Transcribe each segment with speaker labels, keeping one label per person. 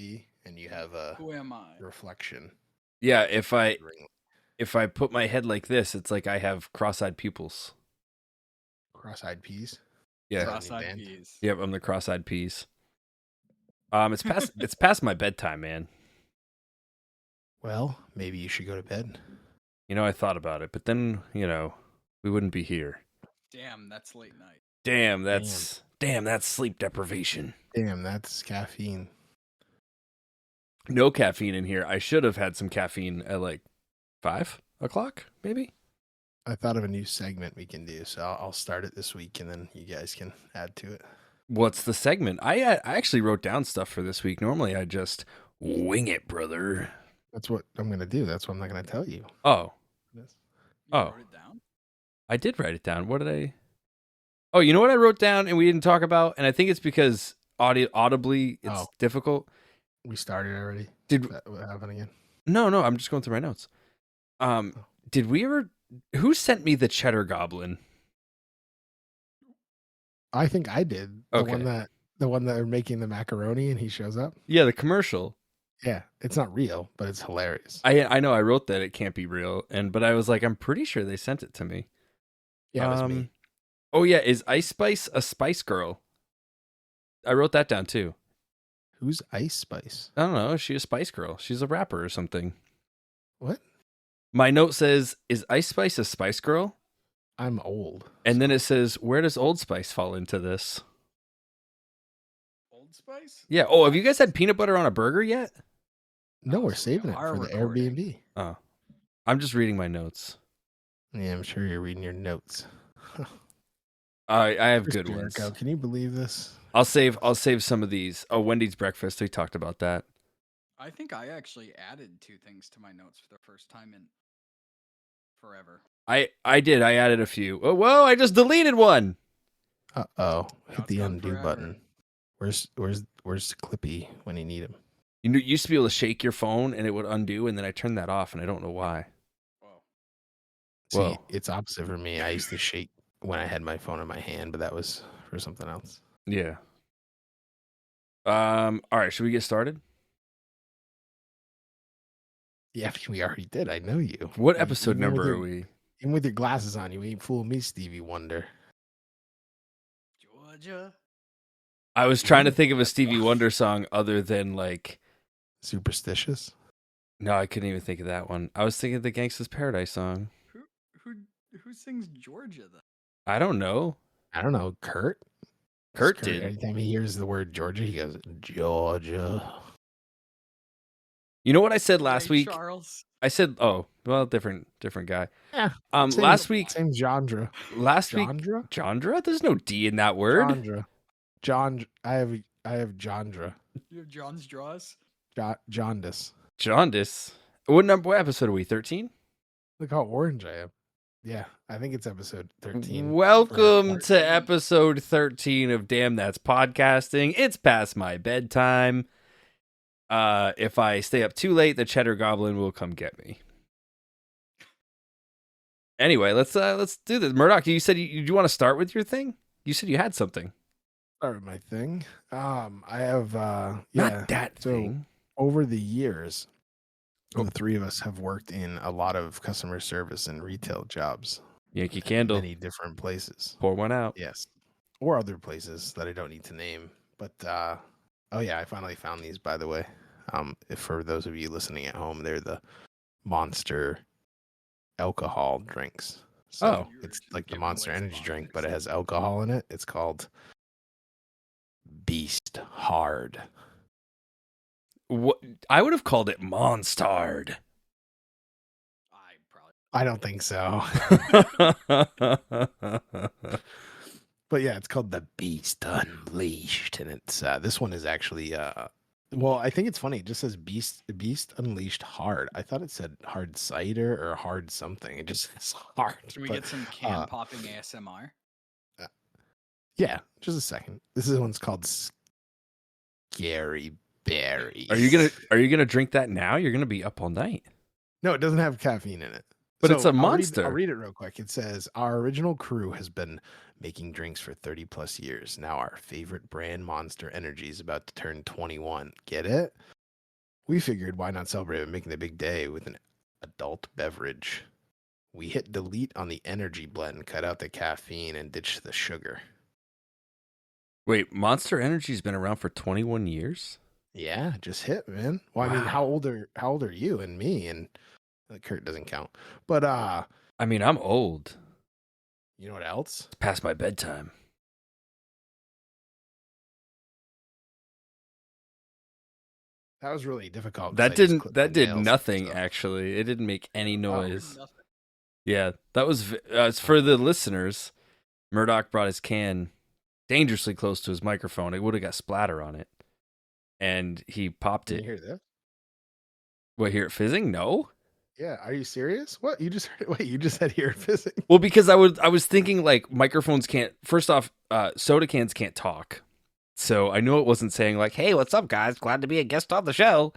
Speaker 1: LED, and you have a
Speaker 2: Who am I?
Speaker 1: reflection.
Speaker 3: Yeah, if I put my head like this, it's like I have cross-eyed pupils.
Speaker 1: Cross-eyed peas.
Speaker 3: Yeah.
Speaker 2: Cross-eyed peas.
Speaker 3: Yep, I'm the cross-eyed peas. It's past my bedtime, man.
Speaker 1: Well, maybe you should go to bed.
Speaker 3: I thought about it, but then, we wouldn't be here.
Speaker 2: Damn, that's late night.
Speaker 3: Damn, that's sleep deprivation.
Speaker 1: Damn, that's caffeine.
Speaker 3: No caffeine in here. I should have had some caffeine at like 5 o'clock, maybe.
Speaker 1: I thought of a new segment we can do, so I'll start it this week, and then you guys can add to it.
Speaker 3: What's the segment? I actually wrote down stuff for this week. Normally, I just wing it, brother.
Speaker 1: That's what I'm going to do. That's what I'm not going to tell you.
Speaker 3: Oh.
Speaker 2: You
Speaker 3: Oh.
Speaker 2: wrote it down?
Speaker 3: I did write it down. What did I... Oh, you know what I wrote down and we didn't talk about? And I think it's because audibly it's difficult.
Speaker 1: We started already? What happened again?
Speaker 3: No, I'm just going through my notes. Did we ever... Who sent me the Cheddar Goblin?
Speaker 1: I think I did.
Speaker 3: Okay.
Speaker 1: The one that are making the macaroni and he shows up?
Speaker 3: Yeah, the commercial.
Speaker 1: Yeah, it's not real, but it's hilarious.
Speaker 3: I know I wrote that it can't be real, but I was like, I'm pretty sure they sent it to me.
Speaker 1: Yeah, it was me.
Speaker 3: Oh yeah, is Ice Spice a Spice Girl? I wrote that down too.
Speaker 1: Who's Ice Spice?
Speaker 3: I don't know. Is she a Spice Girl? She's a rapper or something.
Speaker 1: What?
Speaker 3: My note says, is Ice Spice a Spice Girl?
Speaker 1: I'm old.
Speaker 3: And then it says, where does Old Spice fall into this?
Speaker 2: Old Spice?
Speaker 3: Yeah. Oh, have you guys had peanut butter on a burger yet?
Speaker 1: No, we're saving it for the Airbnb.
Speaker 3: Oh, I'm just reading my notes.
Speaker 1: Yeah, I'm sure you're reading your notes.
Speaker 3: I have good ones.
Speaker 1: Can you believe this?
Speaker 3: I'll save some of these. Oh, Wendy's breakfast. We talked about that.
Speaker 2: I think I actually added 2 things to my notes for the first time in forever.
Speaker 3: I did. I added a few. Oh, whoa! I just deleted one.
Speaker 1: Uh-oh. Hit the undo button. Where's Clippy when you need him?
Speaker 3: You used to be able to shake your phone and it would undo, and then I turned that off, and I don't know why.
Speaker 1: See, it's opposite for me. I used to shake when I had my phone in my hand, but that was for something else.
Speaker 3: Yeah. All right. Should we get started?
Speaker 1: Yeah, we already did. I know you.
Speaker 3: What episode number are we?
Speaker 1: Even with your glasses on, you ain't fooling me, Stevie Wonder.
Speaker 2: Georgia.
Speaker 3: I was trying to think of a Stevie Wonder song other than like
Speaker 1: Superstitious.
Speaker 3: No, I couldn't even think of that one. I was thinking of the Gangsta's Paradise song.
Speaker 2: Who sings Georgia then?
Speaker 3: I don't know.
Speaker 1: Kurt
Speaker 3: did.
Speaker 1: Anytime he hears the word Georgia, he goes, Georgia.
Speaker 3: You know what I said last week?
Speaker 2: Charles.
Speaker 3: I said, different guy.
Speaker 1: Yeah.
Speaker 3: Last week.
Speaker 1: Same genre.
Speaker 3: Last week. Genre? There's no D in that word.
Speaker 1: I have genre.
Speaker 2: You have John's draws?
Speaker 1: Jaundice.
Speaker 3: Jaundice. What episode are we? 13?
Speaker 1: Look how orange I am. Yeah, I think it's episode 13.
Speaker 3: Welcome to episode 13 of Damn That's Podcasting. It's past my bedtime. If I stay up too late, the Cheddar Goblin will come get me. Anyway, let's do this. Murdock, you said you want to start with your thing? You said you had something.
Speaker 1: Start with my thing. I have
Speaker 3: not that thing.
Speaker 1: Over the years, the three of us have worked in a lot of customer service and retail jobs.
Speaker 3: Yankee Candle.
Speaker 1: Many different places.
Speaker 3: Pour one out.
Speaker 1: Yes. Or other places that I don't need to name. But, I finally found these, by the way. For those of you listening at home, they're the Monster alcohol drinks. So it's like the Monster energy drink, but it has alcohol in it. It's called Beast Hard.
Speaker 3: What? I would have called it Monstard.
Speaker 1: I don't think so. But yeah, it's called the Beast Unleashed, and it's this one is actually I think it's funny. It just says Beast Unleashed Hard. I thought it said hard cider or hard something. It just says hard.
Speaker 2: Should we get some can popping ASMR?
Speaker 1: Yeah, just a second. This one's called Scary Berries.
Speaker 3: Are you gonna drink that now? You're gonna be up all night.
Speaker 1: No, it doesn't have caffeine in it.
Speaker 3: But it's a monster.
Speaker 1: I'll read it real quick. It says, our original crew has been making drinks for 30 plus years. Now our favorite brand, Monster Energy, is about to turn 21. Get it? we figured why not celebrate with making the big day with an adult beverage. We hit delete on the energy blend, cut out the caffeine, and ditched the sugar.
Speaker 3: Wait, Monster Energy's been around for 21 years?
Speaker 1: Yeah, just hit, man. Well, I mean, how
Speaker 3: Wow.
Speaker 1: old are you and me? And Kurt doesn't count. But
Speaker 3: I mean, I'm old.
Speaker 1: you know what else?
Speaker 3: It's past my bedtime.
Speaker 1: That was really difficult. 'Cause
Speaker 3: That
Speaker 1: I just
Speaker 3: didn't.
Speaker 1: clipped
Speaker 3: That
Speaker 1: my
Speaker 3: did
Speaker 1: nails and
Speaker 3: nothing.
Speaker 1: stuff.
Speaker 3: Actually, it didn't make any noise.
Speaker 2: Nothing.
Speaker 3: Yeah, that was it's for the listeners. Murdock brought his can dangerously close to his microphone. It would have got splatter on it, and he popped
Speaker 1: Can
Speaker 3: it.
Speaker 1: you hear this?
Speaker 3: What, hear it fizzing? No.
Speaker 1: Yeah. Are you serious? What you just heard? Wait, you just said hear it fizzing?
Speaker 3: Well, because I was thinking like microphones can't. First off, soda cans can't talk, so I knew it wasn't saying like, "Hey, what's up, guys? Glad to be a guest on the show."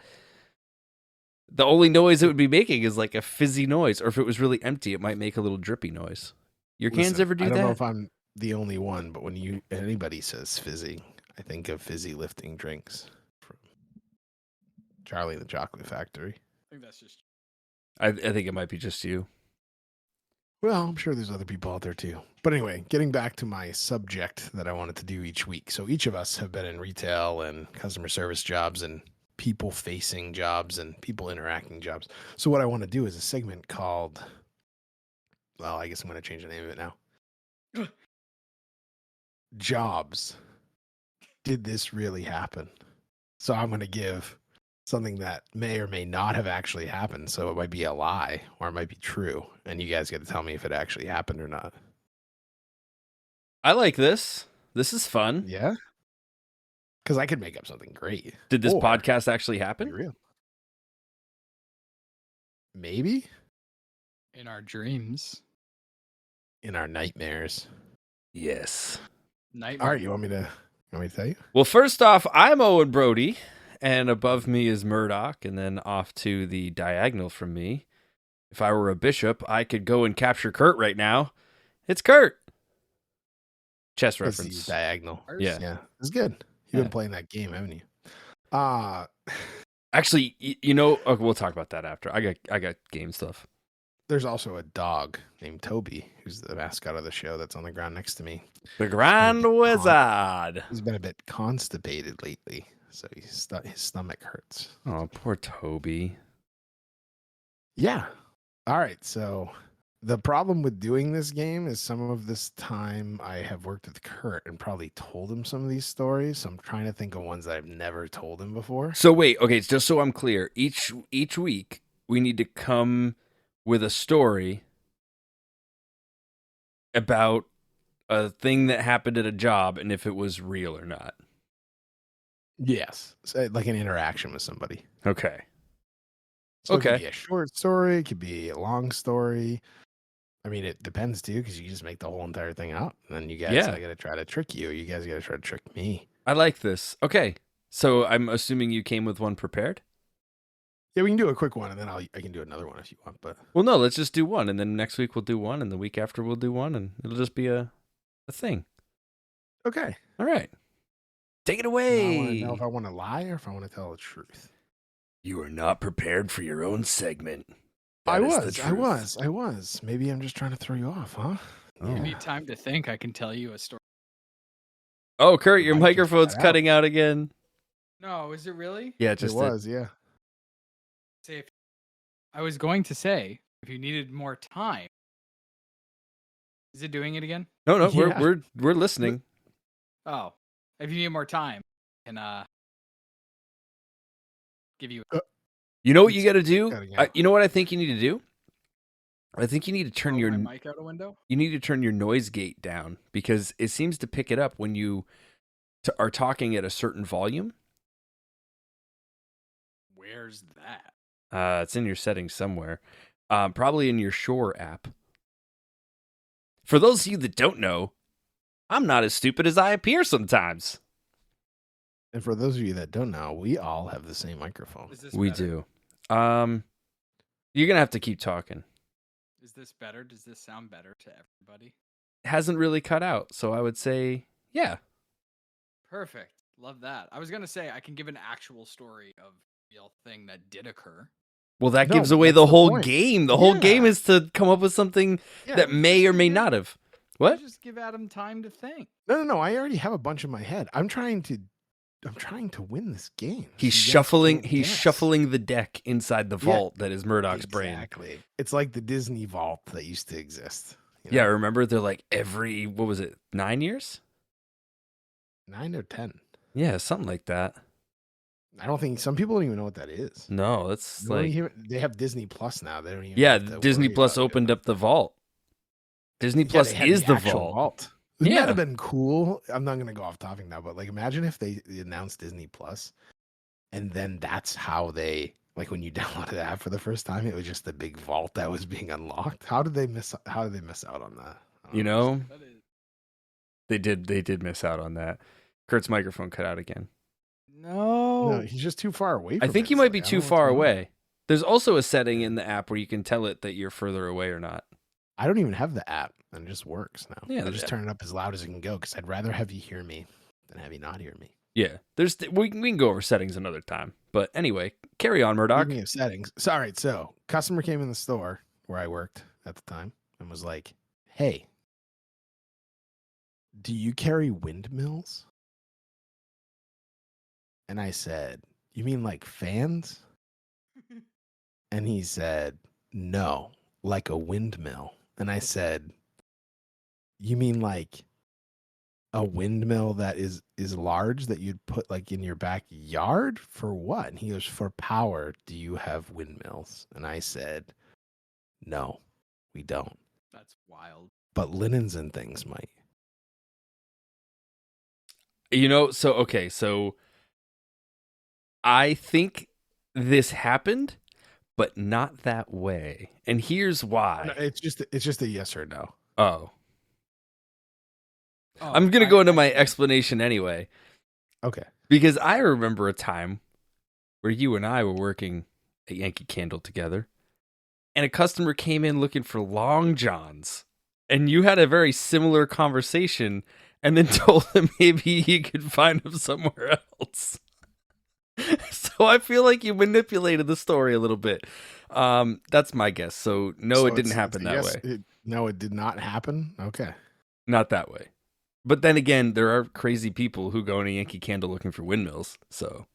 Speaker 3: The only noise it would be making is like a fizzy noise, or if it was really empty, it might make a little drippy noise. Your cans
Speaker 1: Listen,
Speaker 3: ever do
Speaker 1: I don't
Speaker 3: that?
Speaker 1: know if I'm the only one, but when anybody says fizzy, I think of fizzy lifting drinks from Charlie and the Chocolate Factory.
Speaker 2: I think that's just.
Speaker 3: I think it might be just you.
Speaker 1: Well, I'm sure there's other people out there too. But anyway, getting back to my subject that I wanted to do each week. So each of us have been in retail and customer service jobs and people facing jobs and people interacting jobs. So what I want to do is a segment called, well, I guess I'm going to change the name of it now. Jobs. Did this really happen? So I'm going to give something that may or may not have actually happened. So it might be a lie or it might be true. And you guys get to tell me if it actually happened or not.
Speaker 3: I like this. This is fun.
Speaker 1: Yeah. Because I could make up something great.
Speaker 3: Did this
Speaker 1: Or
Speaker 3: podcast actually
Speaker 1: be
Speaker 3: happen?
Speaker 1: real. Maybe
Speaker 2: In our dreams.
Speaker 1: in our nightmares.
Speaker 3: Yes.
Speaker 2: Nightmare.
Speaker 1: All right, you want me to tell you?
Speaker 3: Well, first off, I'm Owen Brody, and above me is Murdock, and then off to the diagonal from me. If I were a bishop, I could go and capture Kurt right now. It's Kurt. Chess
Speaker 1: It's the
Speaker 3: reference.
Speaker 1: diagonal.
Speaker 3: Yeah.
Speaker 1: Yeah. It's good. You've
Speaker 3: Yeah.
Speaker 1: been playing that game, haven't you?
Speaker 3: Actually, you know, okay, we'll talk about that after. I got game stuff.
Speaker 1: There's also a dog named Toby, who's the mascot of the show that's on the ground next to me.
Speaker 3: The Grand Wizard.
Speaker 1: He's been a bit constipated lately, so his stomach hurts.
Speaker 3: Oh, poor Toby.
Speaker 1: Yeah. All right. So the problem with doing this game is some of this time I have worked with Kurt and probably told him some of these stories. So I'm trying to think of ones that I've never told him before.
Speaker 3: So wait, okay, just so I'm clear, each week we need to come with a story about a thing that happened at a job and if it was real or not.
Speaker 1: Yes. So like an interaction with somebody.
Speaker 3: Okay.
Speaker 1: So It
Speaker 3: Okay.
Speaker 1: could be a short story. It could be a long story. I mean, it depends too, because you just make the whole entire thing up. And then you guys
Speaker 3: Yeah.
Speaker 1: got to try to trick you. Or you guys got to try to trick me.
Speaker 3: I like this. Okay. So I'm assuming you came with one prepared?
Speaker 1: Yeah, we can do a quick one, and then I can do another one if you want. But
Speaker 3: Well, no, let's just do one, and then next week we'll do one, and the week after we'll do one, and it'll just be a thing.
Speaker 1: okay.
Speaker 3: All right. Take it
Speaker 1: Now I want to
Speaker 3: away.
Speaker 1: know if I want to lie or if I want to tell the truth.
Speaker 3: You are not prepared for your own segment.
Speaker 1: I
Speaker 3: That is the
Speaker 1: was.
Speaker 3: truth.
Speaker 1: Maybe I'm just trying to throw you off, huh?
Speaker 3: Oh.
Speaker 2: You need time to think. I can tell you a story.
Speaker 3: Oh, Kurt,
Speaker 1: You
Speaker 3: your
Speaker 1: might just
Speaker 3: microphone's
Speaker 1: cut out.
Speaker 3: cutting out again.
Speaker 2: No, is it really?
Speaker 3: Yeah,
Speaker 1: It
Speaker 3: just
Speaker 1: was, yeah.
Speaker 2: Say if I was going to say if you needed more time. Is it doing it again?
Speaker 3: No,
Speaker 1: Yeah.
Speaker 3: we're listening.
Speaker 2: Oh, if you need more time, I can give you.
Speaker 3: You know what you
Speaker 1: It's
Speaker 3: got to do?
Speaker 1: cutting out.
Speaker 3: You know what I think you need to do? I think you need to turn
Speaker 2: Throw
Speaker 3: your
Speaker 2: my mic out a window.
Speaker 3: you need to turn your noise gate down because it seems to pick it up when you are talking at a certain volume.
Speaker 2: Where's that?
Speaker 3: It's in your settings somewhere. Probably in your Shore app. For those of you that don't know, I'm not as stupid as I appear sometimes.
Speaker 1: And for those of you that don't know, we all have the same microphone.
Speaker 2: Is this
Speaker 3: We
Speaker 2: better?
Speaker 3: do. You're gonna have to keep talking.
Speaker 2: Is this better? Does this sound better to everybody?
Speaker 3: It hasn't really cut out, so I would say, yeah.
Speaker 2: Perfect. Love that. I was gonna say I can give an actual story of real thing that did occur.
Speaker 3: Well, that
Speaker 1: No,
Speaker 3: gives
Speaker 1: but
Speaker 3: away
Speaker 1: that's
Speaker 3: the
Speaker 1: the
Speaker 3: whole
Speaker 1: point.
Speaker 3: game. The whole game
Speaker 1: Yeah.
Speaker 3: is to come up with something
Speaker 1: Yeah.
Speaker 3: that may or may not have. What?
Speaker 2: Just give Adam time to think.
Speaker 1: No. I already have a bunch in my head. I'm trying to win this game.
Speaker 3: He's
Speaker 1: so you guys
Speaker 3: shuffling.
Speaker 1: can't
Speaker 3: He's
Speaker 1: guess.
Speaker 3: shuffling the deck inside the
Speaker 1: Yeah.
Speaker 3: vault that is Murdock's brain.
Speaker 1: Exactly. It's like the Disney vault that used to exist. you
Speaker 3: Yeah,
Speaker 1: know?
Speaker 3: remember they're like every what was it, 9 years?
Speaker 1: 9 or 10.
Speaker 3: Yeah, something like that.
Speaker 1: I don't think some people don't even know what that is.
Speaker 3: No, that's like
Speaker 1: They have Disney Plus now. They don't even.
Speaker 3: yeah.
Speaker 1: have to
Speaker 3: Disney
Speaker 1: worry
Speaker 3: Plus
Speaker 1: about it.
Speaker 3: opened up the vault. Disney
Speaker 1: Yeah,
Speaker 3: Plus
Speaker 1: they had
Speaker 3: is the
Speaker 1: actual
Speaker 3: vault.
Speaker 1: Wouldn't
Speaker 3: Yeah.
Speaker 1: that have been cool? I'm not gonna go off topic now, but like, imagine if they announced Disney Plus, and then that's how they like when you downloaded the app for the first time, it was just the big vault that was being unlocked. How did they miss out on that? I don't
Speaker 3: You know,
Speaker 2: That is...
Speaker 3: they did miss out on that. Kurt's microphone cut out again.
Speaker 1: No, he's just too far away.
Speaker 3: I
Speaker 1: From
Speaker 3: think
Speaker 1: it,
Speaker 3: you
Speaker 1: so,
Speaker 3: might be
Speaker 1: like, I
Speaker 3: too
Speaker 1: don't know what's
Speaker 3: far
Speaker 1: going on.
Speaker 3: away. There's also a setting in the app where you can tell it that you're further away or not.
Speaker 1: I don't even have the app, and it just works now.
Speaker 3: Yeah,
Speaker 1: I
Speaker 3: the
Speaker 1: just
Speaker 3: app.
Speaker 1: turn it up as loud as it can go because I'd rather have you hear me than have you not hear me.
Speaker 3: Yeah, we can go over settings another time. But anyway, carry on, Murdock.
Speaker 1: Speaking of settings, so customer came in the store where I worked at the time and was like, "Hey, do you carry windmills?" And I said, "You mean like fans?" And he said, "No, like a windmill." And I said, "You mean like a windmill that is large that you'd put like in your backyard for what?" And he goes, "For power. Do you have windmills?" And I said, "No, we don't.
Speaker 2: That's wild.
Speaker 1: But linens and things might."
Speaker 3: You know, so I think this happened, but not that way. And here's why.
Speaker 1: No, it's just a yes or no.
Speaker 3: Oh.
Speaker 2: Oh,
Speaker 3: I'm going to go into my explanation anyway.
Speaker 1: Okay.
Speaker 3: Because I remember a time where you and I were working at Yankee Candle together, and a customer came in looking for Long Johns, and you had a very similar conversation, and then told him maybe he could find them somewhere else. So I feel like you manipulated the story a little bit. That's my guess. So no, it didn't happen that way.
Speaker 1: No, it did not happen. Okay.
Speaker 3: Not that way. But then again, there are crazy people who go in a Yankee Candle looking for windmills. So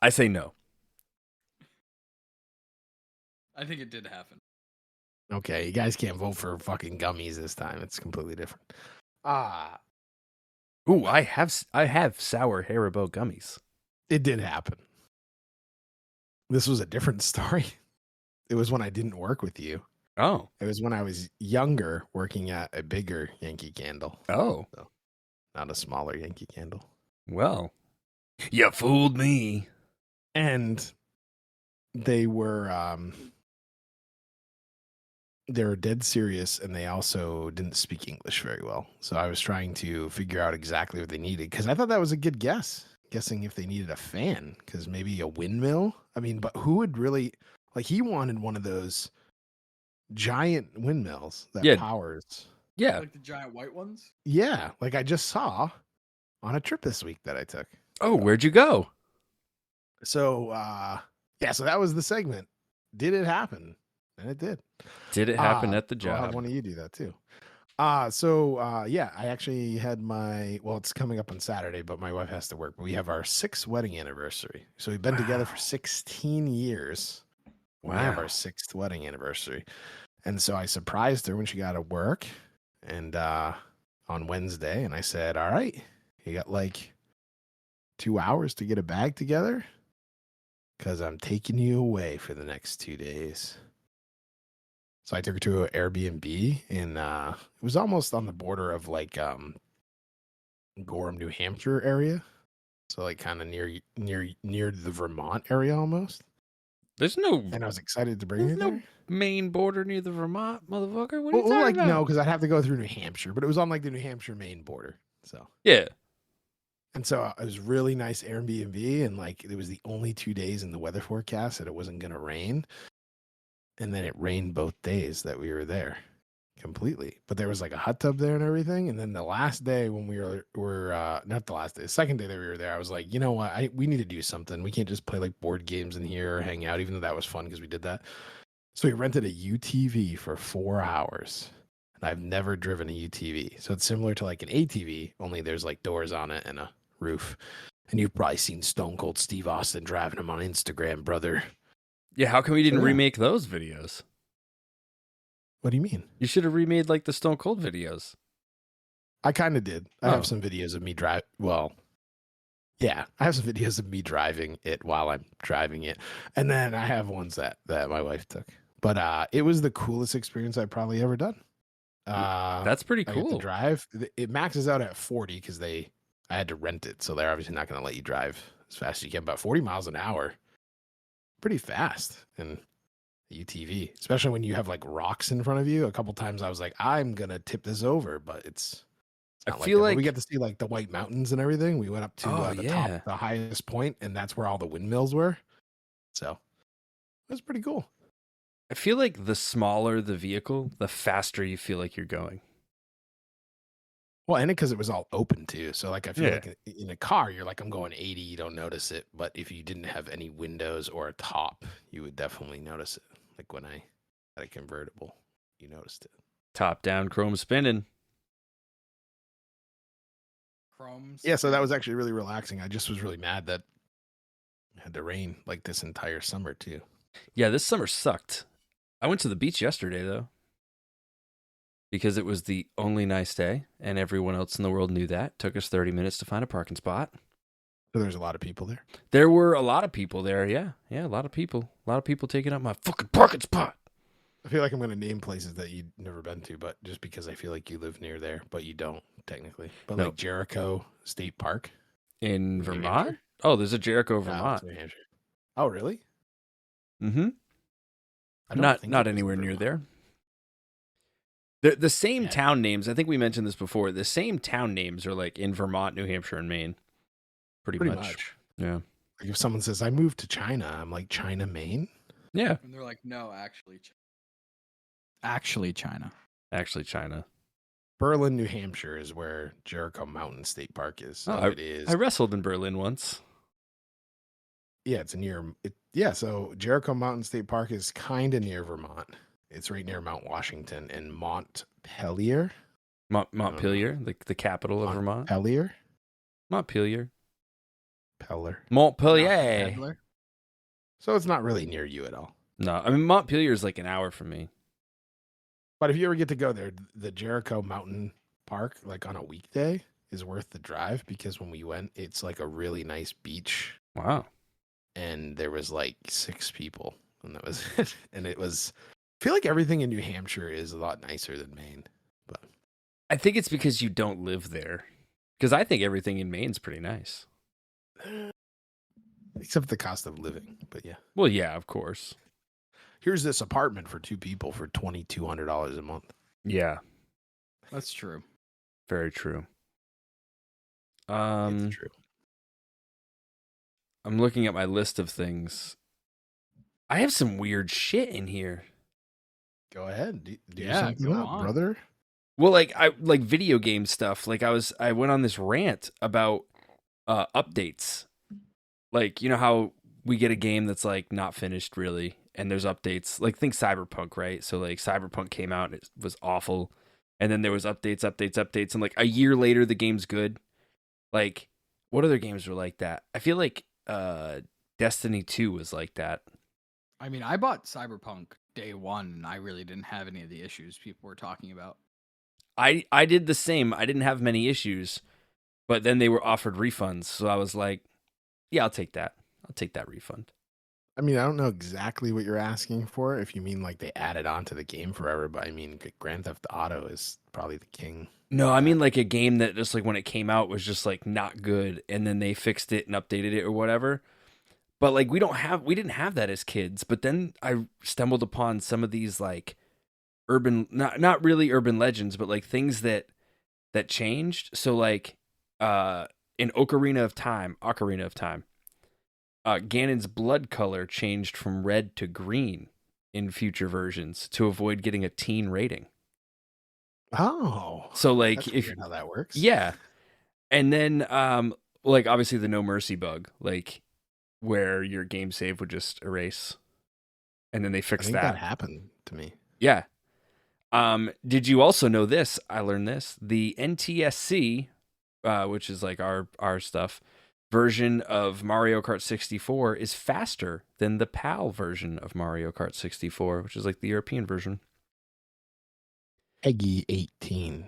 Speaker 3: I say no.
Speaker 2: I think it did happen.
Speaker 1: Okay, you guys can't vote for fucking gummies this time. It's completely different.
Speaker 3: Ooh, I have sour Haribo gummies.
Speaker 1: It did happen. This was a different story. It was when I didn't work with you.
Speaker 3: Oh.
Speaker 1: It was when I was younger, working at a bigger Yankee Candle.
Speaker 3: Oh.
Speaker 1: So, not a smaller Yankee Candle.
Speaker 3: Well, you fooled me.
Speaker 1: And they were dead serious, and they also didn't speak English very well. So I was trying to figure out exactly what they needed, because I thought that was a good guess. Guessing if they needed a fan, because maybe a windmill. I mean, but who would really, like, he wanted one of those giant windmills that powers.
Speaker 3: Yeah.
Speaker 2: Like the giant white ones?
Speaker 1: Yeah, like I just saw on a trip this week that I took.
Speaker 3: Oh, where'd you go?
Speaker 1: So, so that was the segment. Did it happen? And it did.
Speaker 3: Did it happen at the
Speaker 1: I'll
Speaker 3: job?
Speaker 1: have one of you do that too. I actually had it's coming up on Saturday, but my wife has to work. But we have our 6th wedding anniversary. So we've been together for 16 years.
Speaker 3: Wow.
Speaker 1: We have our 6th wedding anniversary. And so I surprised her when she got to work and on Wednesday. And I said, "All right, you got like 2 hours to get a bag together because I'm taking you away for the next 2 days." So I took her to an Airbnb, and it was almost on the border of like Gorham, New Hampshire area. So like kind of near the Vermont area almost.
Speaker 3: There's no.
Speaker 1: And I was excited to bring her
Speaker 3: no
Speaker 1: there.
Speaker 3: Maine border near the Vermont, motherfucker. What are you
Speaker 1: Well,
Speaker 3: talking
Speaker 1: like
Speaker 3: about?
Speaker 1: no, because I'd have to go through New Hampshire, but it was on like the New Hampshire Maine border. So
Speaker 3: Yeah.
Speaker 1: and so it was really nice Airbnb, and like it was the only 2 days in the weather forecast that it wasn't going to rain. And then it rained both days that we were there completely. But there was like a hot tub there and everything. And then the last day when we were not the last day, the second day that we were there, I was like, you know what? We need to do something. We can't just play like board games in here or hang out, even though that was fun because we did that. So we rented a UTV for 4 hours. And I've never driven a UTV. So it's similar to like an ATV, only there's like doors on it and a roof. And you've probably seen Stone Cold Steve Austin driving them on Instagram, brother.
Speaker 3: Yeah, how come we didn't
Speaker 1: Yeah.
Speaker 3: remake those videos?
Speaker 1: What do you mean?
Speaker 3: You should have remade like the Stone Cold videos.
Speaker 1: I kind of did. I
Speaker 3: Oh.
Speaker 1: have some videos of me drive. Well, yeah, I have some videos of me driving it while I'm driving it, and then I have ones that my wife took. But it was the coolest experience I've probably ever done.
Speaker 3: That's pretty
Speaker 1: I get to
Speaker 3: cool.
Speaker 1: drive. It maxes out at 40 because I had to rent it, so they're obviously not going to let you drive as fast as you can. About 40 miles an hour, pretty fast in a UTV, especially when you have like rocks in front of you. A couple times I was like, I'm gonna tip this over, but it's not
Speaker 3: I feel
Speaker 1: that. But
Speaker 3: like
Speaker 1: we get to see like the White Mountains and everything. We went up to
Speaker 3: Oh,
Speaker 1: the
Speaker 3: yeah.
Speaker 1: top, the highest point, and that's where all the windmills were. So it was pretty cool.
Speaker 3: I feel like the smaller the vehicle, the faster you feel like you're going.
Speaker 1: Well, and because it was all open too. So like I feel
Speaker 3: Yeah.
Speaker 1: like in a car, you're like, I'm going 80, you don't notice it. But if you didn't have any windows or a top, you would definitely notice it. Like when I had a convertible, you noticed it.
Speaker 3: Top down, chrome spinning.
Speaker 2: Chrome.
Speaker 1: Yeah, so that was actually really relaxing. I just was really mad that it had to rain like this entire summer too.
Speaker 3: Yeah, this summer sucked. I went to the beach yesterday though, because it was the only nice day, and everyone else in the world knew that. Took us 30 minutes to find a parking spot.
Speaker 1: So there's a lot of people there.
Speaker 3: There were a lot of people there. Yeah, a lot of people. A lot of people taking up my fucking parking spot.
Speaker 1: I feel like I'm going to name places that you've never been to, but just because I feel like you live near there, but you don't technically. But
Speaker 3: No.
Speaker 1: like Jericho State Park
Speaker 3: In
Speaker 1: New
Speaker 3: Vermont?
Speaker 1: Hampshire?
Speaker 3: Oh, there's a Jericho,
Speaker 1: No, it's
Speaker 3: Vermont.
Speaker 1: New Hampshire. Oh, really?
Speaker 3: Mm-hmm.
Speaker 1: I don't
Speaker 3: Not
Speaker 1: think
Speaker 3: not
Speaker 1: it was
Speaker 3: anywhere near
Speaker 1: Vermont.
Speaker 3: there. The same
Speaker 1: Yeah.
Speaker 3: town names, I think we mentioned this before, the same town names are like in Vermont, New Hampshire, and Maine. Pretty much. Yeah.
Speaker 1: Like if someone says I moved to China, I'm like China, Maine.
Speaker 3: Yeah.
Speaker 2: And they're like, no, actually China.
Speaker 3: Actually, China.
Speaker 1: Berlin, New Hampshire is where Jericho Mountain State Park is. So
Speaker 3: Oh,
Speaker 1: it is.
Speaker 3: I wrestled in Berlin once.
Speaker 1: Yeah, it's near. Yeah, so Jericho Mountain State Park is kind of near Vermont. It's right near Mount Washington and Montpelier.
Speaker 3: Montpelier, the capital of Vermont.
Speaker 1: Montpelier?
Speaker 3: Montpelier.
Speaker 1: Peller.
Speaker 3: Montpelier.
Speaker 2: Adler?
Speaker 1: So it's not really near you at all.
Speaker 3: No, I mean Montpelier is like an hour from me.
Speaker 1: But if you ever get to go there, the Jericho Mountain Park, like on a weekday, is worth the drive because when we went, it's like a really nice beach.
Speaker 3: Wow.
Speaker 1: And there was like 6 people. And that was it. And it was, I feel like everything in New Hampshire is a lot nicer than Maine. But
Speaker 3: I think it's because you don't live there. Because I think everything in Maine's pretty nice.
Speaker 1: except the cost of living. But yeah.
Speaker 3: Well, yeah, of course.
Speaker 1: Here's this apartment for 2 people for $2,200 a month.
Speaker 3: Yeah,
Speaker 2: That's true.
Speaker 3: very true.
Speaker 1: It's true.
Speaker 3: I'm looking at my list of things. I have some weird shit in here.
Speaker 1: Go ahead. Do
Speaker 2: Yeah,
Speaker 1: something
Speaker 2: go
Speaker 1: up,
Speaker 2: on.
Speaker 1: brother.
Speaker 3: Well, like video game stuff. Like I went on this rant about updates. Like, you know how we get a game that's like not finished really, and there's updates. Like think Cyberpunk, right? So like Cyberpunk came out and it was awful, and then there was updates, and like a year later the game's good. Like what other games were like that? I feel like Destiny 2 was like that.
Speaker 2: I mean, I bought Cyberpunk day one, and I really didn't have any of the issues people were talking about.
Speaker 3: I did the same. I didn't have many issues, but then they were offered refunds, so I was like, yeah, I'll take that. I'll take that refund.
Speaker 1: I mean, I don't know exactly what you're asking for. If you mean like they added on to the game forever, but I mean, Grand Theft Auto is probably the king.
Speaker 3: No, I mean like a game that just like when it came out was just like not good, and then they fixed it and updated it or whatever. But like we didn't have that as kids. But then I stumbled upon some of these like urban, not really urban legends, but like things that changed. So like in Ocarina of Time, Ganon's blood color changed from red to green in future versions to avoid getting a teen rating.
Speaker 1: Oh,
Speaker 3: So like
Speaker 1: that's
Speaker 3: if
Speaker 1: weird how that works.
Speaker 3: yeah, and then like obviously the no mercy bug, like where your game save would just erase, and then they
Speaker 1: I
Speaker 3: fixed
Speaker 1: think that
Speaker 3: that.
Speaker 1: happened to me.
Speaker 3: Yeah. Did you also know this? I learned this. The NTSC, which is like our stuff, version of Mario Kart 64 is faster than the PAL version of Mario Kart 64, which is like the European version.
Speaker 1: Peggy 18.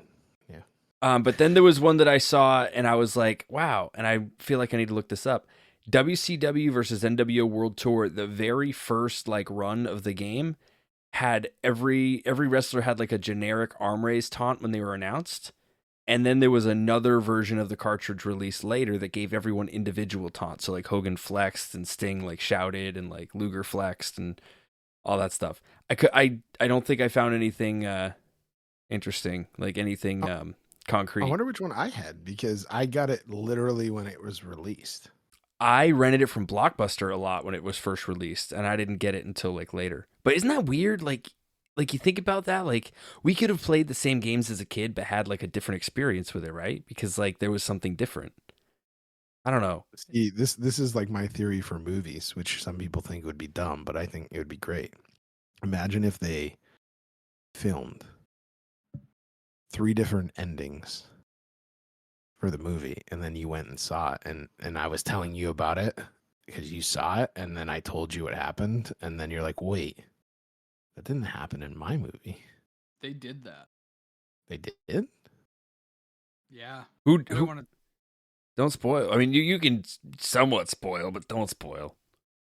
Speaker 1: Yeah.
Speaker 3: But then there was one that I saw and I was like, wow, and I feel like I need to look this up. WCW versus NWO World Tour, the very first like run of the game had every wrestler had like a generic arm raise taunt when they were announced. And then there was another version of the cartridge released later that gave everyone individual taunts. So like Hogan flexed and Sting like shouted and like Luger flexed and all that stuff. I don't think I found anything interesting, like anything concrete.
Speaker 1: I wonder which one I had because I got it literally when it was released.
Speaker 3: I rented it from Blockbuster a lot when it was first released, and I didn't get it until like later. But isn't that weird? Like you think about that, like we could have played the same games as a kid, but had like a different experience with it, right? Because like there was something different. I don't know.
Speaker 1: See, this is like my theory for movies, which some people think would be dumb, but I think it would be great. Imagine if they filmed 3 different endings for the movie, and then you went and saw it, and I was telling you about it because you saw it, and then I told you what happened, and then you're like, wait, that didn't happen in my movie.
Speaker 2: They did that.
Speaker 1: They did?
Speaker 2: Yeah.
Speaker 3: Who
Speaker 2: I don't want to.
Speaker 3: don't spoil. I mean, you can somewhat spoil, but don't spoil.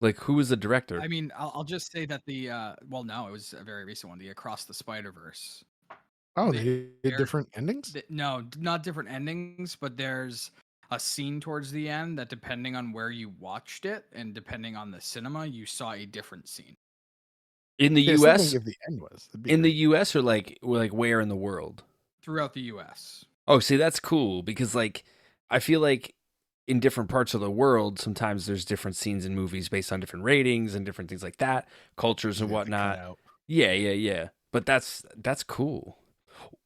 Speaker 3: Like, who was the director?
Speaker 2: I mean, I'll just say that the well, no, it was a very recent one, the Across the Spider-Verse.
Speaker 1: Oh,
Speaker 2: They-
Speaker 1: they did
Speaker 2: they're-
Speaker 1: different endings?
Speaker 2: No, not different endings, but there's a scene towards the end that depending on where you watched it and depending on the cinema, you saw a different scene.
Speaker 3: In the
Speaker 1: Yeah, still
Speaker 3: U.S.
Speaker 1: think if the end was. That'd be
Speaker 3: In the
Speaker 1: great.
Speaker 3: U.S. or like where in the world?
Speaker 2: Throughout the US.
Speaker 3: Oh, see, that's cool because like I feel like in different parts of the world, sometimes there's different scenes in movies based on different ratings and different things like that, cultures and
Speaker 1: They have to cut
Speaker 3: whatnot.
Speaker 1: out.
Speaker 3: Yeah. But that's cool.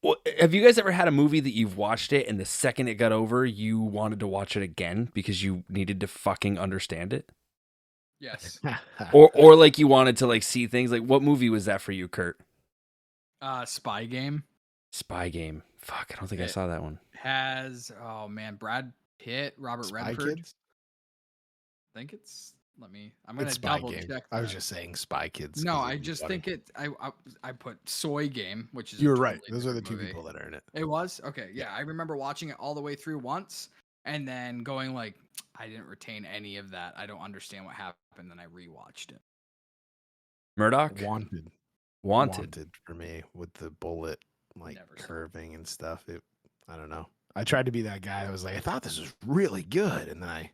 Speaker 3: Well, have you guys ever had a movie that you've watched it and the second it got over, you wanted to watch it again because you needed to fucking understand it?
Speaker 2: Yes.
Speaker 3: Or like you wanted to like see things? Like what movie was that for you, Kurt?
Speaker 2: Spy Game
Speaker 3: Spy Game. Fuck, I don't think I
Speaker 2: It-
Speaker 3: saw that one.
Speaker 2: has Brad Pitt, Robert
Speaker 1: Spy
Speaker 2: Redford.
Speaker 1: Kids?
Speaker 2: I think I'm gonna
Speaker 1: It's Spy
Speaker 2: double
Speaker 1: Game.
Speaker 2: check.
Speaker 1: I was
Speaker 2: that.
Speaker 1: just saying Spy Kids.
Speaker 2: No,
Speaker 1: 'cause
Speaker 2: I
Speaker 1: it'd be
Speaker 2: just
Speaker 1: funny.
Speaker 2: think I put Soy Game, which is
Speaker 1: You
Speaker 2: a
Speaker 1: were right.
Speaker 2: totally
Speaker 1: Those are the
Speaker 2: different
Speaker 1: 2
Speaker 2: movie.
Speaker 1: people that are in it.
Speaker 2: It was okay. Yeah, I remember watching it all the way through once, and then going like, I didn't retain any of that. I don't understand what happened. Then I rewatched it.
Speaker 3: Murdock?
Speaker 1: Wanted.
Speaker 3: Wanted.
Speaker 1: For me with the bullet like
Speaker 2: Never saw it.
Speaker 1: curving and stuff. I don't know. I tried to be that guy that was like, I thought this was really good, and then I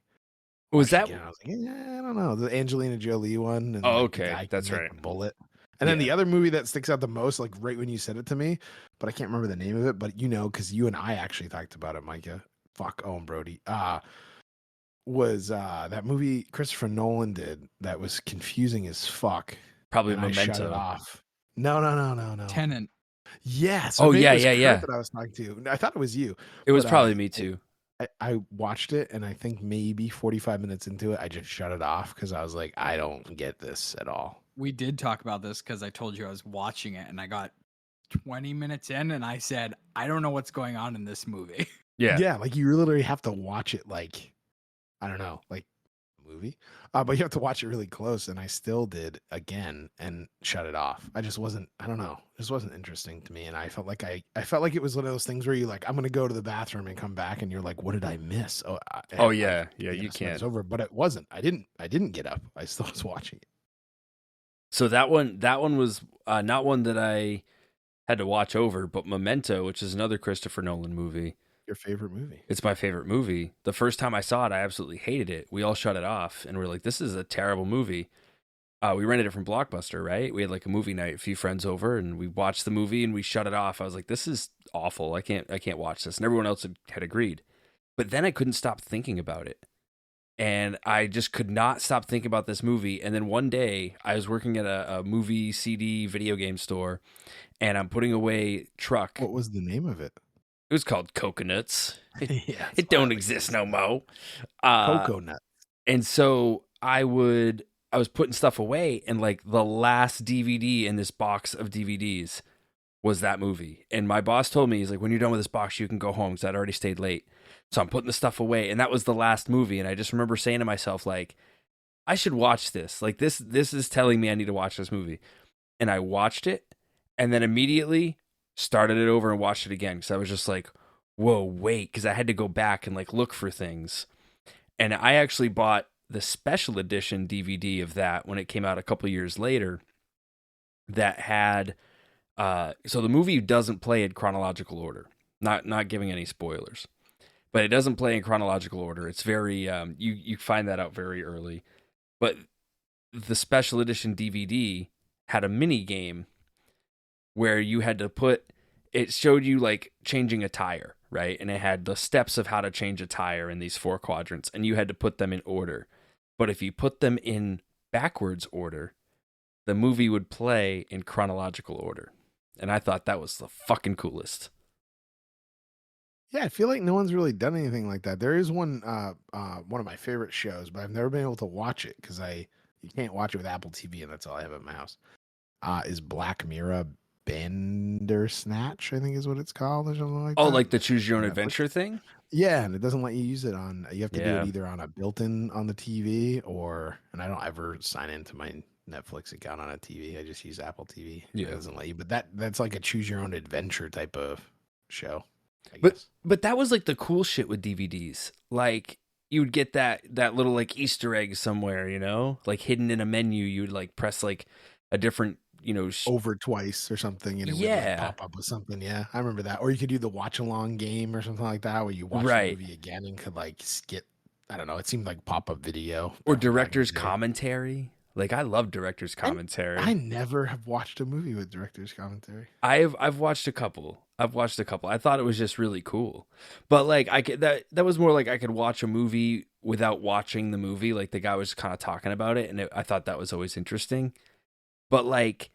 Speaker 3: Was
Speaker 1: watched it
Speaker 3: that
Speaker 1: again, I was like, yeah, I don't know, the Angelina Jolie one. And
Speaker 3: Oh,
Speaker 1: like, the
Speaker 3: okay,
Speaker 1: guy can
Speaker 3: that's
Speaker 1: make
Speaker 3: right.
Speaker 1: the bullet. And then
Speaker 3: Yeah.
Speaker 1: the other movie that sticks out the most, like right when you said it to me, but I can't remember the name of it. But because you and I actually talked about it, Micah. Fuck Owen Brody. Was that movie Christopher Nolan did that was confusing as fuck?
Speaker 3: Probably
Speaker 1: And I shut it
Speaker 3: Memento.
Speaker 1: off. No.
Speaker 2: Tenant.
Speaker 1: Yes.
Speaker 3: Oh,
Speaker 1: maybe
Speaker 3: yeah,
Speaker 1: it was
Speaker 3: yeah,
Speaker 1: Kurt
Speaker 3: yeah.
Speaker 1: That I was talking to. I thought it was you.
Speaker 3: It was
Speaker 1: But,
Speaker 3: probably me too.
Speaker 1: I watched it, and I think maybe 45 minutes into it, I just shut it off because I was like, I don't get this at all.
Speaker 2: We did talk about this because I told you I was watching it, and I got 20 minutes in, and I said, I don't know what's going on in this movie.
Speaker 3: Yeah.
Speaker 1: Like you literally have to watch it like, I don't know, like a movie. But you have to watch it really close, and I still did again and shut it off. I don't know. This wasn't interesting to me, and I felt like I felt like it was one of those things where you like, I'm gonna go to the bathroom and come back, and you're like, what did I miss?
Speaker 3: Oh yeah. Yeah, you
Speaker 1: It's
Speaker 3: can't.
Speaker 1: over, but it wasn't. I didn't get up. I still was watching it.
Speaker 3: So that one was not one that I had to watch over, but Memento, which is another Christopher Nolan movie.
Speaker 1: Your favorite movie?
Speaker 3: It's my favorite movie. The first time I saw it, I absolutely hated it. We all shut it off and we're like, this is a terrible movie. We rented it from Blockbuster, right? We had like a movie night, a few friends over, and we watched the movie and we shut it off. I was like, this is awful. I can't watch this. And everyone else had agreed. But then I couldn't stop thinking about it. And I just could not stop thinking about this movie. And then one day I was working at a movie CD video game store, and I'm putting away Truck.
Speaker 1: What was the name of it?
Speaker 3: It was called Coconuts.
Speaker 1: Yeah,
Speaker 3: It don't exist no more.
Speaker 1: Cocoa Nut.
Speaker 3: And so I was putting stuff away, and like the last DVD in this box of DVDs was that movie. And my boss told me, he's like, when you're done with this box, you can go home, because I'd already stayed late. So I'm putting the stuff away, and that was the last movie. And I just remember saying to myself, like, I should watch this. Like, this is telling me I need to watch this movie. And I watched it, and then immediately started it over and watched it again, because I was just like, whoa, wait, because I had to go back and like look for things. And I actually bought the special edition DVD of that when it came out a couple years later, that had so the movie doesn't play in chronological order. Not giving any spoilers, but it doesn't play in chronological order. It's very you find that out very early. But the special edition DVD had a mini game where you had to put, it showed you like changing a tire, right? And it had the steps of how to change a tire in these 4 quadrants, and you had to put them in order. But if you put them in backwards order, the movie would play in chronological order. And I thought that was the fucking coolest.
Speaker 1: Yeah, I feel like no one's really done anything like that. There is one of my favorite shows, but I've never been able to watch it because you can't watch it with Apple TV, and that's all I have at my house. Is Black Mirror Bandersnatch, I think is what it's called, or something like that.
Speaker 3: Oh, like the choose your own
Speaker 1: Netflix.
Speaker 3: adventure thing?
Speaker 1: Yeah, and it doesn't let you use it on. You have to do
Speaker 3: Yeah.
Speaker 1: it either on a built-in on the TV, and I don't ever sign into my Netflix account on a TV. I just use Apple TV.
Speaker 3: Yeah.
Speaker 1: It doesn't let you. But that's like a choose your own adventure type of show, I
Speaker 3: But
Speaker 1: guess.
Speaker 3: but that was like the cool shit with DVDs. Like you would get that little like Easter egg somewhere, you know, like hidden in a menu. You would like press like a different, you know,
Speaker 1: Over twice or something, and it would
Speaker 3: Yeah.
Speaker 1: like pop up with something. Yeah, I remember that. Or you could do the watch along game or something like that, where you watch
Speaker 3: Right.
Speaker 1: the movie again and could like skip. I don't know. It seemed like pop up video
Speaker 3: or
Speaker 1: back in
Speaker 3: director's
Speaker 1: the day.
Speaker 3: commentary. Like I love director's commentary.
Speaker 1: I never have watched a movie with director's commentary.
Speaker 3: I've watched a couple. I thought it was just really cool. But like that was more like I could watch a movie without watching the movie. Like the guy was kind of talking about it, and I thought that was always interesting. But like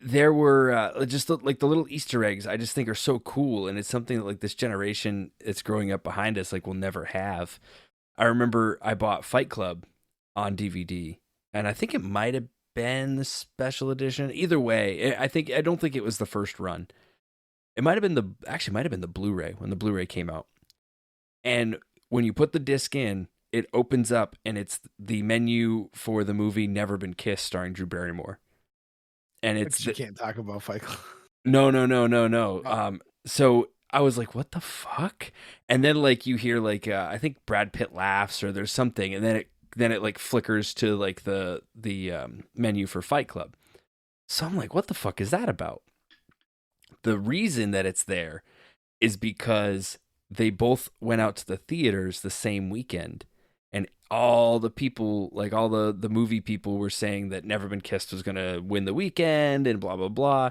Speaker 3: there were just like the little Easter eggs I just think are so cool, and it's something that like this generation that's growing up behind us like will never have. I remember I bought Fight Club on DVD, and I think it might have been the special edition. Either way, I don't think it was the first run. It might have been the Blu-ray when the Blu-ray came out. And when you put the disc in, it opens up and it's the menu for the movie Never Been Kissed starring Drew Barrymore. And it's
Speaker 1: You can't talk about Fight Club.
Speaker 3: No.
Speaker 1: Oh.
Speaker 3: So I was like, what the fuck? And then like you hear like I think Brad Pitt laughs or there's something, and then it like flickers to like the menu for Fight Club. So I'm like, what the fuck is that about? The reason that it's there is because they both went out to the theaters the same weekend, and all the people, like all the movie people, were saying that Never Been Kissed was going to win the weekend and blah, blah, blah.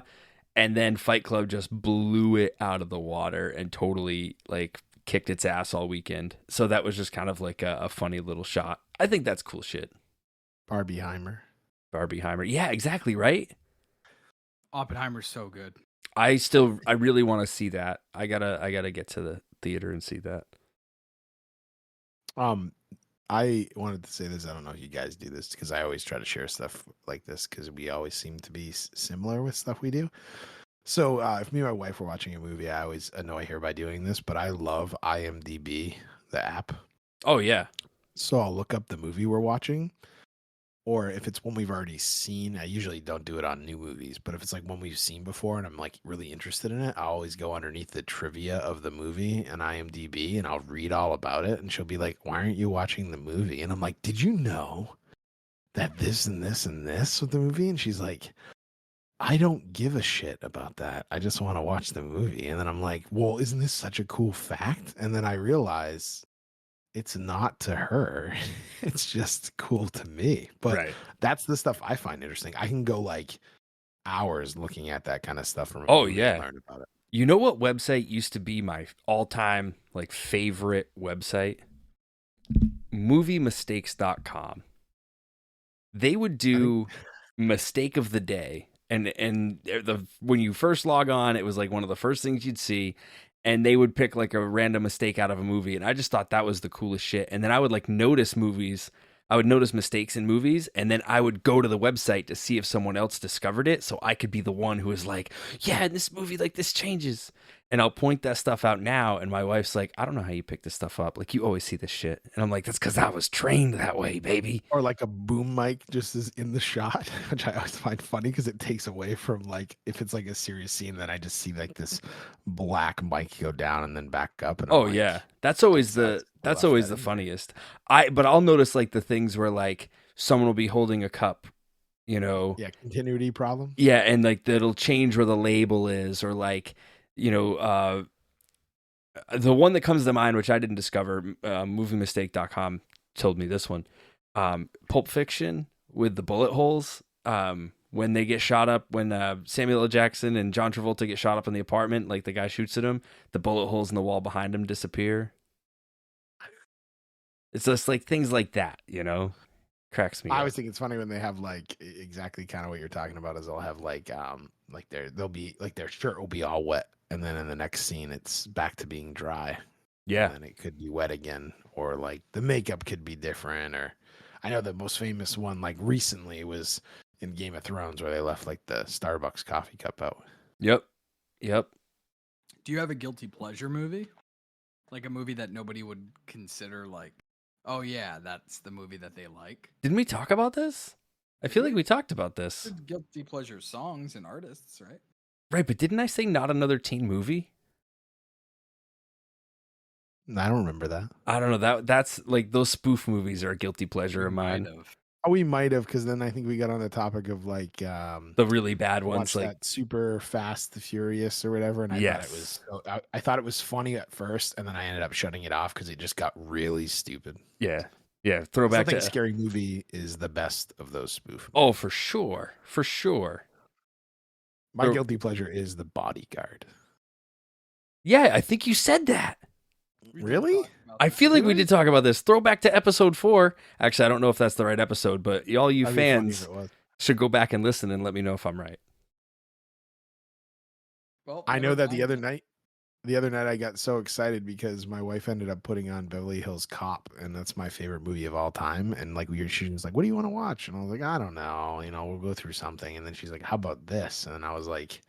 Speaker 3: And then Fight Club just blew it out of the water and totally like kicked its ass all weekend. So that was just kind of like a funny little shot. I think that's cool shit.
Speaker 1: Barbieheimer.
Speaker 3: Yeah, exactly, right?
Speaker 2: Oppenheimer's so good.
Speaker 3: I really want to see that. I gotta get to the theater and see that.
Speaker 1: I wanted to say this. I don't know if you guys do this because I always try to share stuff like this because we always seem to be similar with stuff we do. So if me and my wife were watching a movie, I always annoy her by doing this, but I love IMDb, the app.
Speaker 3: Oh yeah.
Speaker 1: So I'll look up the movie we're watching, or if it's one we've already seen. I usually don't do it on new movies, but if it's like one we've seen before and I'm like really interested in it, I'll always go underneath the trivia of the movie and IMDb and I'll read all about it. And she'll be like, "Why aren't you watching the movie?" And I'm like, "Did you know that this and this and this with the movie?" And she's like, "I don't give a shit about that. I just want to watch the movie." And then I'm like, "Well, isn't this such a cool fact?" And then I realize it's not to her. It's just cool to me. But
Speaker 3: Right.
Speaker 1: that's the stuff I find interesting. I can go like hours looking at that kind of stuff from a
Speaker 3: Oh,
Speaker 1: movie
Speaker 3: yeah.
Speaker 1: and learn about it.
Speaker 3: You know what website used to be my all-time like favorite website? moviemistakes.com. They would do mistake of the day. And when you first log on, it was like one of the first things you'd see. And they would pick like a random mistake out of a movie. And I just thought that was the coolest shit. And then I would like notice movies. I would notice mistakes in movies. And then I would go to the website to see if someone else discovered it. So I could be the one who was like, yeah, in this movie, like this changes. And I'll point that stuff out now. And my wife's like, I don't know how you pick this stuff up. Like, you always see this shit. And I'm like, that's because I was trained that way, baby.
Speaker 1: Or like a boom mic just is in the shot, which I always find funny because it takes away from like, if it's like a serious scene, then I just see like this black mic go down and then back up. And I'm like,
Speaker 3: yeah. That's always the funniest. But I'll notice like the things where like someone will be holding a cup, you know.
Speaker 1: Yeah, continuity problem.
Speaker 3: Yeah, and like it'll change where the label is, or like, you know, the one that comes to mind, which I didn't discover, moviemistake.com told me this one. Pulp Fiction with the bullet holes. When they get shot up, when Samuel L. Jackson and John Travolta get shot up in the apartment, like the guy shoots at him, the bullet holes in the wall behind him disappear. It's just like things like that, you know? Cracks me up.
Speaker 1: I always think it's funny when they have like exactly kind of what you're talking about is they'll have like they'll be like their shirt will be all wet, and then in the next scene it's back to being dry.
Speaker 3: Yeah.
Speaker 1: And it could be wet again, or like the makeup could be different. Or I know the most famous one like recently was in Game of Thrones where they left like the Starbucks coffee cup out.
Speaker 3: Yep.
Speaker 2: Do you have a guilty pleasure movie? Like a movie that nobody would consider like, oh yeah, that's the movie that they like.
Speaker 3: Didn't we talk about this? I feel like we talked about this.
Speaker 2: Guilty pleasure songs and artists, right?
Speaker 3: Right, but didn't I say not another teen movie?
Speaker 1: I don't remember that.
Speaker 3: I don't know. That's like those spoof movies are a guilty pleasure of mine.
Speaker 1: Oh, we might have, because then I think we got on the topic of like
Speaker 3: the really bad ones, like
Speaker 1: that Super Fast the Furious or whatever. And I thought it was funny at first, and then I ended up shutting it off because it just got really stupid.
Speaker 3: Yeah. Throwback to
Speaker 1: Scary Movie is the best of those spoof movies.
Speaker 3: Oh, for sure.
Speaker 1: My guilty pleasure is The Bodyguard.
Speaker 3: Yeah, I think you said that.
Speaker 1: Really?
Speaker 3: I feel like we did talk about this. Throwback to episode 4. Actually, I don't know if that's the right episode, but all you fans should go back and listen and let me know if I'm right.
Speaker 2: Well,
Speaker 1: I know that the other night I got so excited because my wife ended up putting on Beverly Hills Cop, and that's my favorite movie of all time. And like she was like, "What do you want to watch?" And I was like, "I don't know. You know, we'll go through something." And then she's like, "How about this?" And I was like,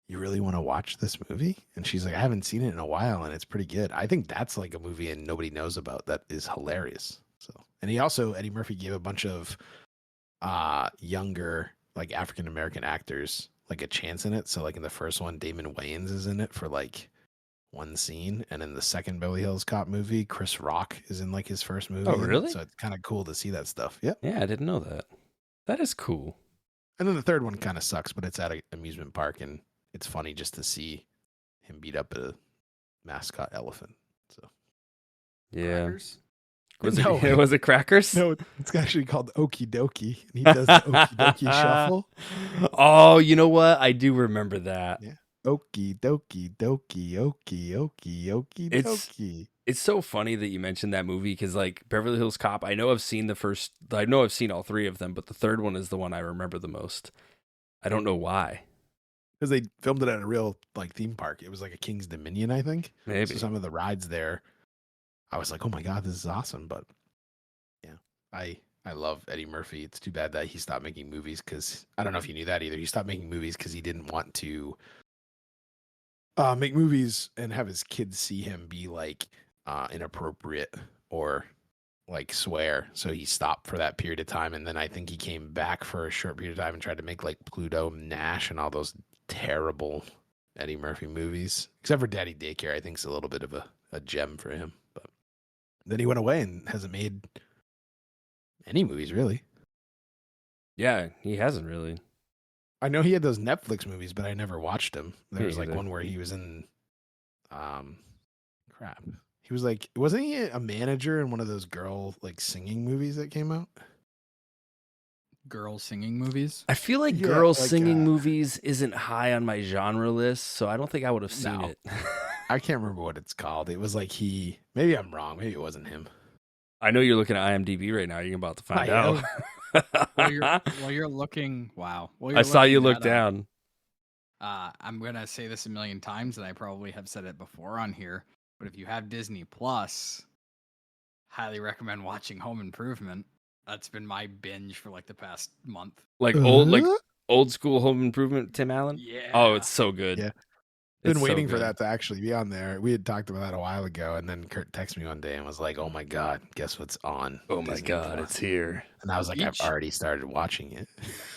Speaker 1: "You really want to watch this movie?" And she's like, "I haven't seen it in a while, and it's pretty good." I think that's like a movie and nobody knows about that is hilarious. So, and Eddie Murphy gave a bunch of younger like African American actors like a chance in it. So like in the first one, Damon Wayans is in it for like one scene, and in the second Beverly Hills Cop movie, Chris Rock is in like his first movie.
Speaker 3: Oh, really?
Speaker 1: So it's kind of cool to see that stuff. Yeah.
Speaker 3: Yeah, I didn't know that. That is cool.
Speaker 1: And then the third one kind of sucks, but it's at an amusement park, and it's funny just to see him beat up a mascot elephant. So
Speaker 3: yeah.
Speaker 2: Crackers?
Speaker 3: Was it Crackers?
Speaker 1: No, it's actually called Okie Dokie, and he does the Okie Dokie shuffle.
Speaker 3: Oh, you know what? I do remember that.
Speaker 1: Yeah. Okie Dokie Dokie Okie Okie Okie Dokie.
Speaker 3: It's so funny that you mentioned that movie because like Beverly Hills Cop, I know I've seen all 3 of them, but the third one is the one I remember the most. I don't know why.
Speaker 1: Because they filmed it at a real like theme park. It was like a King's Dominion, I think.
Speaker 3: Maybe.
Speaker 1: So some of the rides there, I was like, "Oh my god, this is awesome!" But yeah, I love Eddie Murphy. It's too bad that he stopped making movies because I don't know if you knew that either. He stopped making movies because he didn't want to make movies and have his kids see him be like inappropriate or like swear. So he stopped for that period of time, and then I think he came back for a short period of time and tried to make like Pluto Nash and all those terrible Eddie Murphy movies, except for Daddy Daycare. I think is a little bit of a gem for him, but then he went away and hasn't made any movies really.
Speaker 3: Yeah, he hasn't really.
Speaker 1: I know he had those Netflix movies, but I never watched them. There was like
Speaker 3: either.
Speaker 1: one where he was in crap. He was like, wasn't he a manager in one of those girl like singing movies that came out?
Speaker 2: Girl singing movies?
Speaker 3: I feel like
Speaker 1: Yeah,
Speaker 3: girl
Speaker 1: like,
Speaker 3: singing movies isn't high on my genre list, so I don't think I would have seen
Speaker 1: No.
Speaker 3: it.
Speaker 1: I can't remember what it's called. It was like maybe I'm wrong. Maybe it wasn't him.
Speaker 3: I know you're looking at IMDb right now. You're about to find
Speaker 1: I
Speaker 3: out.
Speaker 2: While you're looking, wow. While you're
Speaker 3: I saw you
Speaker 2: looking
Speaker 3: look
Speaker 2: that up,
Speaker 3: down.
Speaker 2: I'm gonna say this a million times, and I probably have said it before on here. But if you have Disney Plus, highly recommend watching Home Improvement. That's been my binge for like the past month.
Speaker 3: Like old school Home Improvement, Tim Allen.
Speaker 2: Yeah.
Speaker 3: Oh, it's so good.
Speaker 1: Yeah.
Speaker 3: It's
Speaker 1: Been
Speaker 3: so
Speaker 1: waiting for
Speaker 3: good.
Speaker 1: that to actually be on there. We had talked about that a while ago, and then Kurt texted me one day and was like, "Oh my god, guess what's on?"
Speaker 3: Oh my
Speaker 1: Disney
Speaker 3: god,
Speaker 1: Plus?"
Speaker 3: it's here.
Speaker 1: And I was like,
Speaker 2: Each-
Speaker 1: "I've already started watching it."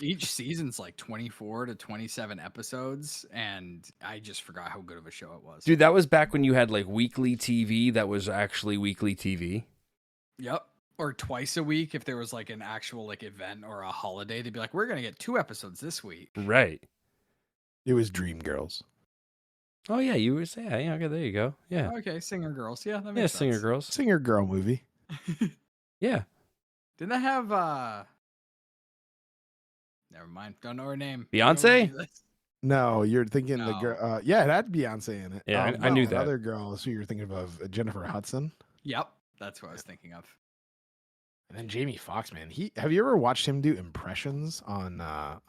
Speaker 2: Each season's like 24 to 27 episodes, and I just forgot how good of a show it was.
Speaker 3: Dude, that was back when you had like weekly TV that was actually weekly TV.
Speaker 2: Yep. Or twice a week if there was like an actual like event or a holiday, they'd be like, "We're gonna get 2 episodes this week."
Speaker 3: Right.
Speaker 1: It was Dreamgirls.
Speaker 3: Oh yeah, you were saying, yeah, okay, there you go. Yeah.
Speaker 2: Okay, Singer Girls. Yeah, that
Speaker 3: Yeah,
Speaker 2: makes
Speaker 3: Singer
Speaker 2: sense.
Speaker 3: Girls.
Speaker 1: Singer girl movie.
Speaker 3: Yeah.
Speaker 2: Didn't that have never mind. Don't know her name.
Speaker 3: Beyonce?
Speaker 2: Don't do this.
Speaker 1: No, you're thinking the
Speaker 2: No.
Speaker 1: girl. Yeah, it had Beyonce in it.
Speaker 3: Yeah, I knew
Speaker 1: the
Speaker 3: that.
Speaker 1: other girl is who you're thinking of, Jennifer Hudson.
Speaker 2: Yep, that's what I was thinking of.
Speaker 1: And then Jamie Foxx, man. Have you ever watched him do impressions on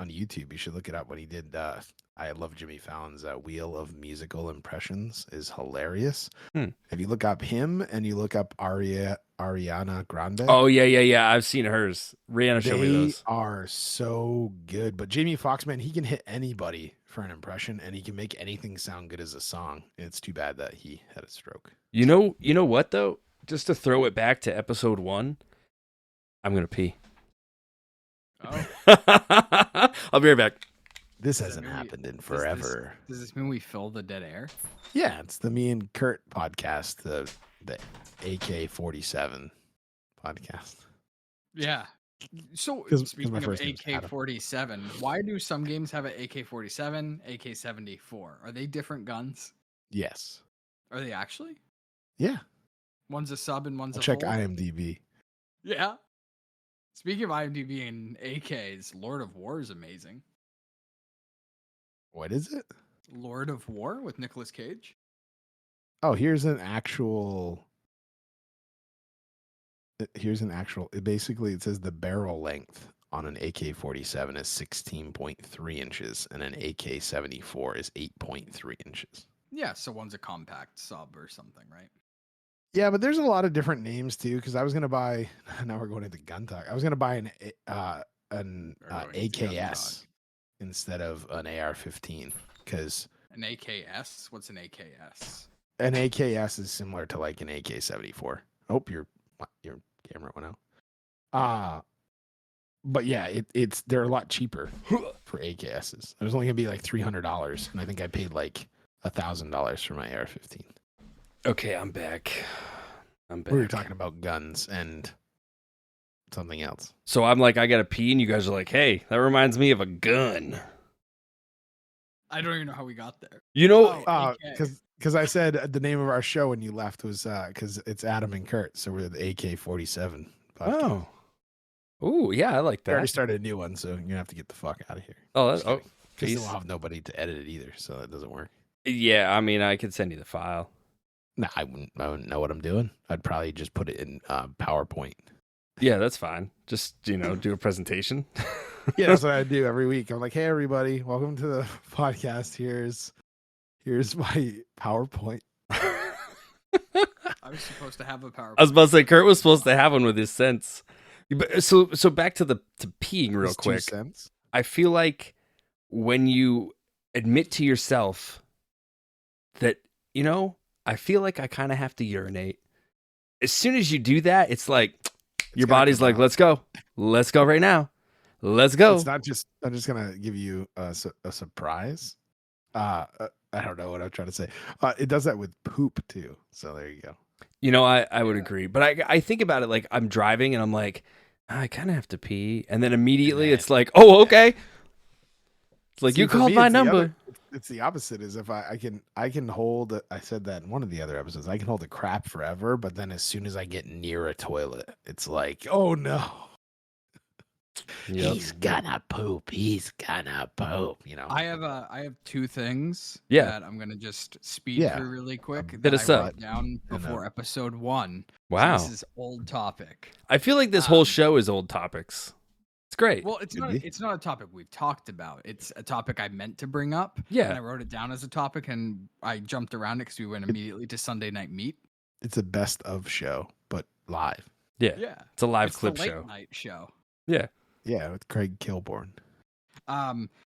Speaker 1: YouTube? You should look it up. When he did, I love Jimmy Fallon's Wheel of Musical Impressions is hilarious. If you look up him and you look up Ariana Grande,
Speaker 3: Oh yeah. I've seen hers. Rihanna showed me
Speaker 1: they
Speaker 3: those.
Speaker 1: are so good. But Jamie Foxx, man, he can hit anybody for an impression, and he can make anything sound good as a song. It's too bad that he had a stroke.
Speaker 3: You know what though? Just to throw it back to episode 1, I'm gonna pee.
Speaker 2: Oh,
Speaker 3: I'll be right back.
Speaker 1: This
Speaker 2: Does
Speaker 1: hasn't
Speaker 2: that mean
Speaker 1: happened in forever.
Speaker 2: does this mean we fill the dead air?
Speaker 1: Yeah, it's the Me and Kurt podcast, the AK-47 podcast.
Speaker 2: Yeah. So
Speaker 1: 'Cause
Speaker 2: speaking
Speaker 1: my
Speaker 2: of
Speaker 1: first name's Adam.
Speaker 2: AK-47, why do some games have an AK-47, AK-74? Are they different guns?
Speaker 1: Yes.
Speaker 2: Are they actually?
Speaker 1: Yeah.
Speaker 2: One's a sub and one's
Speaker 1: I'll
Speaker 2: a
Speaker 1: check
Speaker 2: full?
Speaker 1: IMDb.
Speaker 2: Yeah. Speaking of IMDb and AKs, Lord of War is amazing.
Speaker 1: What is it?
Speaker 2: Lord of War with Nicolas Cage.
Speaker 1: Oh, here's an actual. Basically, it says the barrel length on an AK-47 is 16.3 inches, and an AK-74 is 8.3 inches.
Speaker 2: Yeah, so one's a compact sub or something, right?
Speaker 1: Yeah, but there's a lot of different names too. Because I was gonna buy. Now we're going into gun talk. I was gonna buy an
Speaker 2: We're going into gun
Speaker 1: AKS instead of an AR-15 because
Speaker 2: An AKS? What's an AKS?
Speaker 1: an AKS is similar to like an AK-74. Oh, your camera went out. But yeah, they're a lot cheaper for AKSs. It was only gonna be like $300, and I think I paid like $1,000 for my AR-15.
Speaker 3: Okay, I'm back.
Speaker 1: We were talking about guns and something else.
Speaker 3: So I'm like, I gotta pee, and you guys are like, hey, that reminds me of a gun.
Speaker 2: I don't even know how we got there.
Speaker 3: You know,
Speaker 2: Oh.
Speaker 1: Because I said the name of our show when you left was because it's Adam and Kurt, so we're the AK-47 podcast.
Speaker 3: Oh, yeah, I like
Speaker 1: We already
Speaker 3: that.
Speaker 1: started a new one, so you're gonna have to get the fuck out of here.
Speaker 3: Oh,
Speaker 1: Just
Speaker 3: that's,
Speaker 1: kidding. Because
Speaker 3: peace.
Speaker 1: then we'll have nobody to edit it either, so that doesn't work.
Speaker 3: Yeah, I mean, I could send you the file.
Speaker 1: No, I wouldn't know what I'm doing. I'd probably just put it in PowerPoint.
Speaker 3: Yeah, that's fine. Just, do a presentation.
Speaker 1: Yeah, that's what I do every week. I'm like, hey everybody, welcome to the podcast. Here's my PowerPoint.
Speaker 2: I was supposed to have a PowerPoint.
Speaker 3: I was about to say, Kurt was supposed to have one with his sense. But so back to peeing real
Speaker 1: It's 2
Speaker 3: quick.
Speaker 1: cents.
Speaker 3: I feel like when you admit to yourself that, I feel like I kind of have to urinate. As soon as you do that, it's like your
Speaker 1: gotta
Speaker 3: body's
Speaker 1: come
Speaker 3: like,
Speaker 1: out.
Speaker 3: let's go. Let's go right now. Let's go.
Speaker 1: It's not just. I'm just gonna give you a surprise. I don't know what I'm trying to say. It does that with poop too. So there you go.
Speaker 3: I would agree. But I think about it like I'm driving and I'm like, I kind of have to pee. And then immediately it's like, oh, okay. It's like,
Speaker 1: See,
Speaker 3: you
Speaker 1: for
Speaker 3: called
Speaker 1: me,
Speaker 3: my
Speaker 1: it's the
Speaker 3: number.
Speaker 1: other- it's the opposite. Is if I can hold. I said that in one of the other episodes. I can hold a crap forever, but then as soon as I get near a toilet, it's like, oh no.
Speaker 3: Yep.
Speaker 1: He's gonna poop. He's gonna poop. You know.
Speaker 2: I have two things
Speaker 3: Yeah.
Speaker 2: that I'm gonna just speed
Speaker 1: Yeah.
Speaker 2: through really quick
Speaker 3: Hit
Speaker 2: that
Speaker 3: us
Speaker 2: I
Speaker 3: up.
Speaker 2: wrote down
Speaker 1: And,
Speaker 2: before episode 1.
Speaker 3: Wow.
Speaker 2: So this is old topic.
Speaker 3: I feel like this whole
Speaker 2: Um,
Speaker 3: show is old topics. It's great.
Speaker 2: Well, it's
Speaker 1: Could
Speaker 2: not.
Speaker 1: be.
Speaker 2: It's not a topic we've talked about. It's a topic I meant to bring up.
Speaker 3: Yeah.
Speaker 2: And I wrote it down as a topic, and I jumped around it because we went immediately to Sunday Night Meat.
Speaker 1: It's a best of show, but live.
Speaker 3: Yeah.
Speaker 2: Yeah,
Speaker 3: It's a live
Speaker 2: it's
Speaker 3: clip
Speaker 2: the late
Speaker 3: show.
Speaker 2: night show.
Speaker 3: Yeah.
Speaker 1: Yeah, with Craig Kilborn.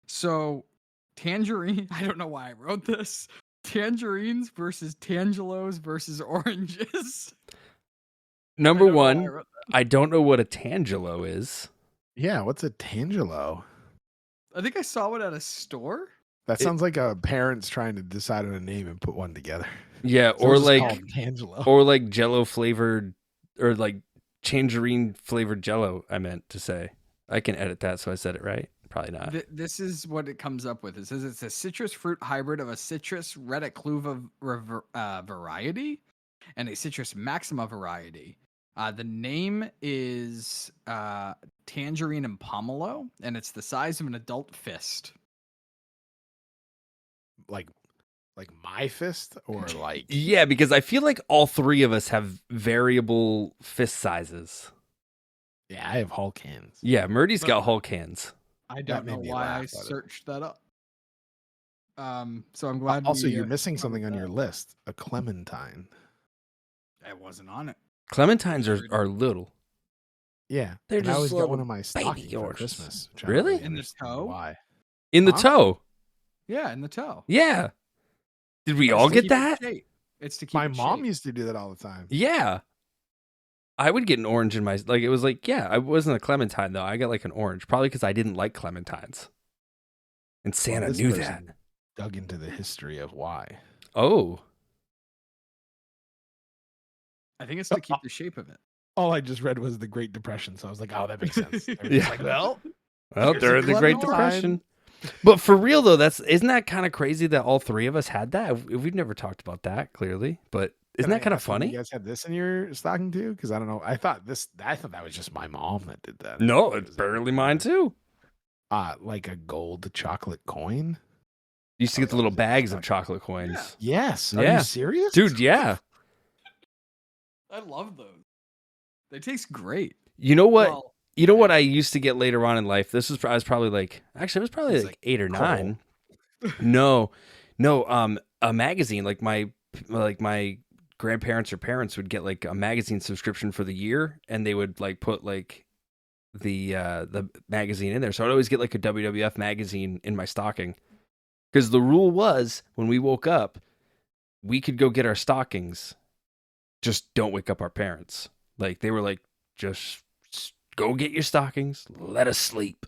Speaker 2: So Tangerine. I don't know why I wrote this. Tangerines versus Tangelos versus oranges.
Speaker 3: Number
Speaker 2: I don't know why I
Speaker 3: one,
Speaker 2: wrote
Speaker 3: I don't know what a tangelo is.
Speaker 1: Yeah, what's a tangelo?
Speaker 2: that. I think I saw it at a store.
Speaker 1: That sounds like a parents trying to decide on a name and put one together.
Speaker 3: Yeah,
Speaker 1: So
Speaker 3: or
Speaker 1: it's just
Speaker 3: like
Speaker 1: called Tangelo.
Speaker 3: or like jello flavored or like tangerine flavored jello, I meant to say. I can edit that so I said it right. Probably not.
Speaker 2: This is what it comes up with. It says it's a citrus fruit hybrid of a citrus reticluva variety and a citrus maxima variety. The name is tangerine and pomelo, and it's the size of an adult fist.
Speaker 1: like my fist or like
Speaker 3: Yeah, because I feel like all three of us have variable fist sizes.
Speaker 1: yeah, I have Hulk hands.
Speaker 3: Yeah, Murdy's got Hulk hands.
Speaker 2: I don't
Speaker 1: made
Speaker 2: know
Speaker 1: me
Speaker 2: why
Speaker 1: laugh
Speaker 2: I
Speaker 1: at it.
Speaker 2: searched that up. So I'm glad.
Speaker 1: Also,
Speaker 2: we,
Speaker 1: you're missing something on
Speaker 2: that.
Speaker 1: your list. A clementine.
Speaker 2: I wasn't on it.
Speaker 3: Clementines are little.
Speaker 1: Yeah.
Speaker 3: They're
Speaker 1: and I
Speaker 3: just
Speaker 1: always got
Speaker 3: little
Speaker 1: one of my stockings for
Speaker 3: oranges.
Speaker 1: Christmas. which I
Speaker 3: Really?
Speaker 1: don't
Speaker 2: In the
Speaker 1: understand
Speaker 2: toe?
Speaker 1: Why?
Speaker 3: In the
Speaker 1: Huh?
Speaker 3: toe.
Speaker 2: Yeah, in the toe.
Speaker 3: Yeah. Did we
Speaker 2: It's
Speaker 3: all
Speaker 2: to
Speaker 3: get
Speaker 2: keep it
Speaker 3: that?
Speaker 2: shape. It's to keep
Speaker 1: My
Speaker 2: it
Speaker 1: mom
Speaker 2: shape.
Speaker 1: used to do that all the time.
Speaker 3: Yeah. I would get an orange in my like it was like, yeah, I wasn't a clementine though. I got like an orange, probably because I didn't like clementines. And Santa
Speaker 1: this
Speaker 3: knew
Speaker 1: person
Speaker 3: that.
Speaker 1: Dug into the history of why.
Speaker 3: Oh.
Speaker 2: I think it's to keep the shape of it.
Speaker 1: All I just read was the Great Depression, so I was like, "Oh, that makes sense."
Speaker 3: Yeah.
Speaker 1: yeah. Like, well,
Speaker 3: Well,
Speaker 1: Here's a
Speaker 3: during the Great
Speaker 1: clementine.
Speaker 3: Depression. But for real though, isn't that kind of crazy that all three of us had that? We've never talked about that clearly, but isn't
Speaker 1: can I
Speaker 3: that kind of
Speaker 1: ask if
Speaker 3: funny?
Speaker 1: You guys had this in your stocking too? Because I don't know. I thought that was just my mom that did that.
Speaker 3: No, it's barely mine too.
Speaker 1: Like a gold chocolate coin.
Speaker 3: You used to
Speaker 1: Oh,
Speaker 3: get the
Speaker 1: that
Speaker 3: little
Speaker 1: was
Speaker 3: bags of
Speaker 2: Yeah.
Speaker 3: chocolate coins.
Speaker 1: Yes. Are
Speaker 3: Yeah.
Speaker 1: you serious,
Speaker 3: Dude, yeah.
Speaker 2: I love those. They taste great.
Speaker 3: You know what?
Speaker 2: Well,
Speaker 3: You know what I used to get later on in life? I was probably like, actually, it was probably
Speaker 1: It's
Speaker 3: like
Speaker 1: like
Speaker 3: 8 or
Speaker 1: coal.
Speaker 3: 9. No, a magazine. Like my grandparents or parents would get like a magazine subscription for the year, and they would like put like the magazine in there. So I'd always get like a WWF magazine in my stocking, because the rule was when we woke up, we could go get our stockings. Just don't wake up our parents. Like they were like, just go get your stockings. Let us sleep.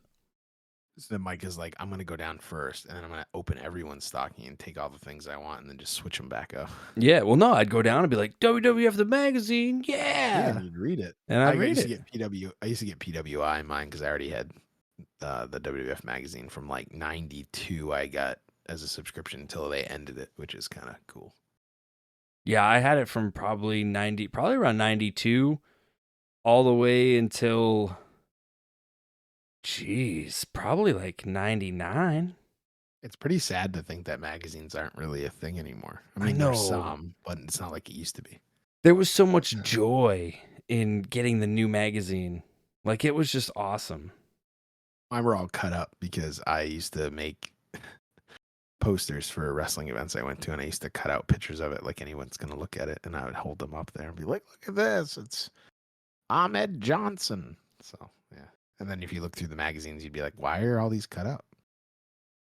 Speaker 1: So then Mike is like, I'm gonna go down first, and then I'm gonna open everyone's stocking and take all the things I want, and then just switch them back up.
Speaker 3: Yeah, well, no, I'd go down and be like, WWF the magazine, yeah.
Speaker 1: and you'd read it.
Speaker 3: And I'd
Speaker 1: I
Speaker 3: read
Speaker 1: used
Speaker 3: it.
Speaker 1: to get I used to get PWI in mine because I already had the WWF magazine from like '92. I got as a subscription until they ended it, which is kind of cool.
Speaker 3: Yeah, I had it from probably around 92, all the way until, probably like 99.
Speaker 1: It's pretty sad to think that magazines aren't really a thing anymore. I
Speaker 3: I
Speaker 1: mean,
Speaker 3: know.
Speaker 1: there's some, but it's not like it used to be.
Speaker 3: There was so much joy in getting the new magazine. Like, it was just awesome.
Speaker 1: Mine were all cut up because I used to make posters for wrestling events I went to, and I used to cut out pictures of it like anyone's going to look at it, and I would hold them up there and be like, look at this. It's Ahmed Johnson. So, yeah. And then if you look through the magazines, you'd be like, why are all these cut out?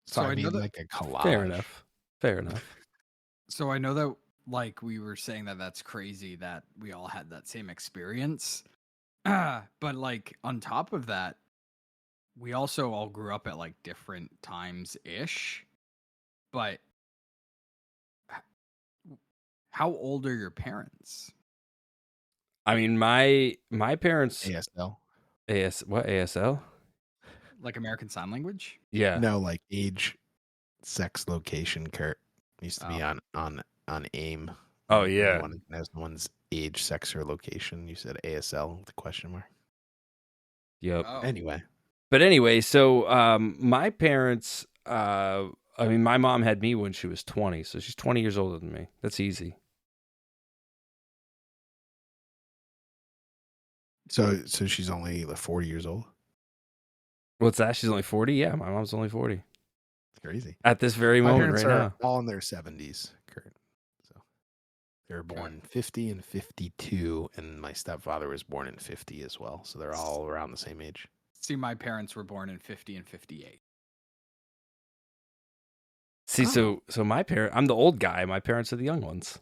Speaker 1: So I
Speaker 2: know
Speaker 1: made
Speaker 2: that-
Speaker 1: like a collage.
Speaker 3: Fair enough.
Speaker 2: So I know that, like we were saying, that's crazy that we all had that same experience. But like on top of that, we also all grew up at like different times ish. But how old are your parents?
Speaker 3: I mean, my parents,
Speaker 1: ASL.
Speaker 3: ASL?
Speaker 2: Like American Sign Language?
Speaker 3: Yeah.
Speaker 1: No, like age, sex, location. Kurt used to be
Speaker 2: Oh.
Speaker 1: on AIM.
Speaker 3: Oh, yeah.
Speaker 1: As one's age, sex, or location. You said ASL with a question mark.
Speaker 3: Yep.
Speaker 2: Oh.
Speaker 1: Anyway,
Speaker 3: But anyway, so my parents, I mean, my mom had me when she was 20, so she's 20 years older than me. That's easy.
Speaker 1: So she's only like 40 years old.
Speaker 3: What's that? She's only 40? Yeah, my mom's only 40.
Speaker 1: It's crazy.
Speaker 3: At this very
Speaker 1: My
Speaker 3: moment
Speaker 1: parents
Speaker 3: right
Speaker 1: are
Speaker 3: now.
Speaker 1: all in their 70s, Kurt. So they were born in 50 and 52, and my stepfather was born in 50 as well. So they're all around the same age.
Speaker 2: See, my parents were born in 50 and 58.
Speaker 3: See, so my parent, I'm the old guy. My parents are the young ones.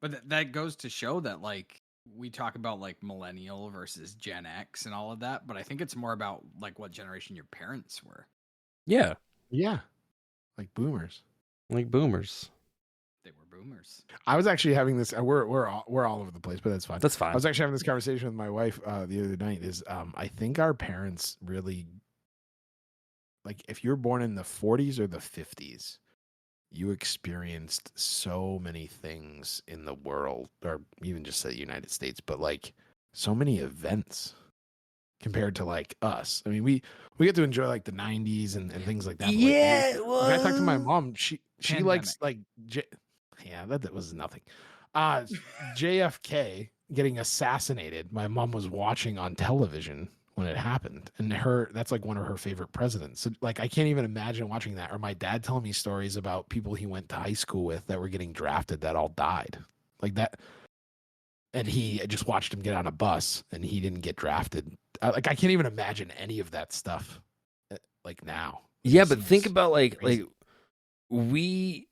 Speaker 2: But that goes to show that, like, we talk about, like, millennial versus Gen X and all of that, but I think it's more about, like, what generation your parents were.
Speaker 3: Yeah,
Speaker 1: Yeah, like boomers.
Speaker 3: like boomers.
Speaker 2: They were boomers.
Speaker 1: I was actually having this. We're all over the place, but that's fine.
Speaker 3: That's fine.
Speaker 1: I was actually having this conversation with my wife the other night. I think our parents really, like, if you're born in the 40s or the 50s, you experienced so many things in the world, or even just the United States, but like so many events compared to like us. I mean, we get to enjoy like the 90s and things like that.
Speaker 3: Yeah,
Speaker 1: Like, when I talked to my mom, she likes
Speaker 2: Pandemic.
Speaker 1: like yeah, that was nothing. JFK getting assassinated. My mom was watching on television when it happened, and that's like one of her favorite presidents. So like I can't even imagine watching that. Or my dad telling me stories about people he went to high school with that were getting drafted that all died. Like that. And he just watched him get on a bus and he didn't get drafted. Like I can't even imagine any of that stuff like now.
Speaker 3: Yeah,
Speaker 1: It
Speaker 3: but think
Speaker 1: seems
Speaker 3: about like
Speaker 1: crazy.
Speaker 3: we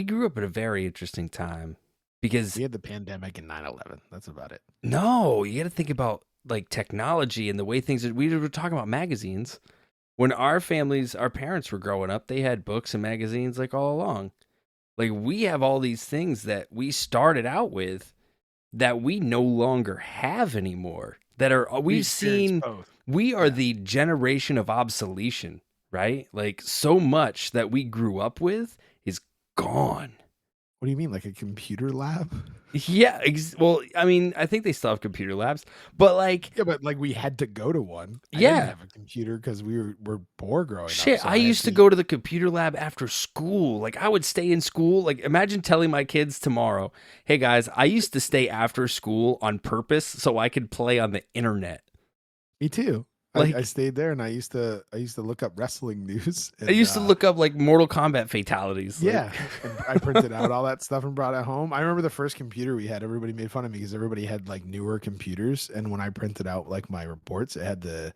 Speaker 3: grew up at a very interesting time because
Speaker 1: We had the pandemic and 9/11. That's about it.
Speaker 3: no, you got to think about like technology and the way things are. We were talking about magazines. When our parents were growing up, they had books and magazines like all along. Like we have all these things that we started out with that we no longer have anymore. That are
Speaker 1: We
Speaker 3: we've
Speaker 1: experienced
Speaker 3: seen.
Speaker 1: both.
Speaker 3: We are
Speaker 1: Yeah.
Speaker 3: the generation of obsolescence, right? Like so much that we grew up with is gone.
Speaker 1: What do you mean, like a computer lab?
Speaker 3: Yeah, well, I mean, I think they still have computer labs, but like,
Speaker 1: Yeah, but like we had to go to one. I
Speaker 3: Yeah.
Speaker 1: didn't have a computer because we were poor growing up.
Speaker 3: shit,
Speaker 1: so
Speaker 3: I used to go to the computer lab after school. Like, I would stay in school. Like, imagine telling my kids tomorrow, hey guys, I used to stay after school on purpose so I could play on the internet.
Speaker 1: Me too.
Speaker 3: Like-
Speaker 1: I stayed there and I used to look up wrestling news.
Speaker 3: I used to look up like Mortal Kombat fatalities. like-
Speaker 1: Yeah, and I printed out all that stuff and brought it home. I remember the first computer we had. Everybody made fun of me because everybody had like newer computers, and when I printed out like my reports, it had the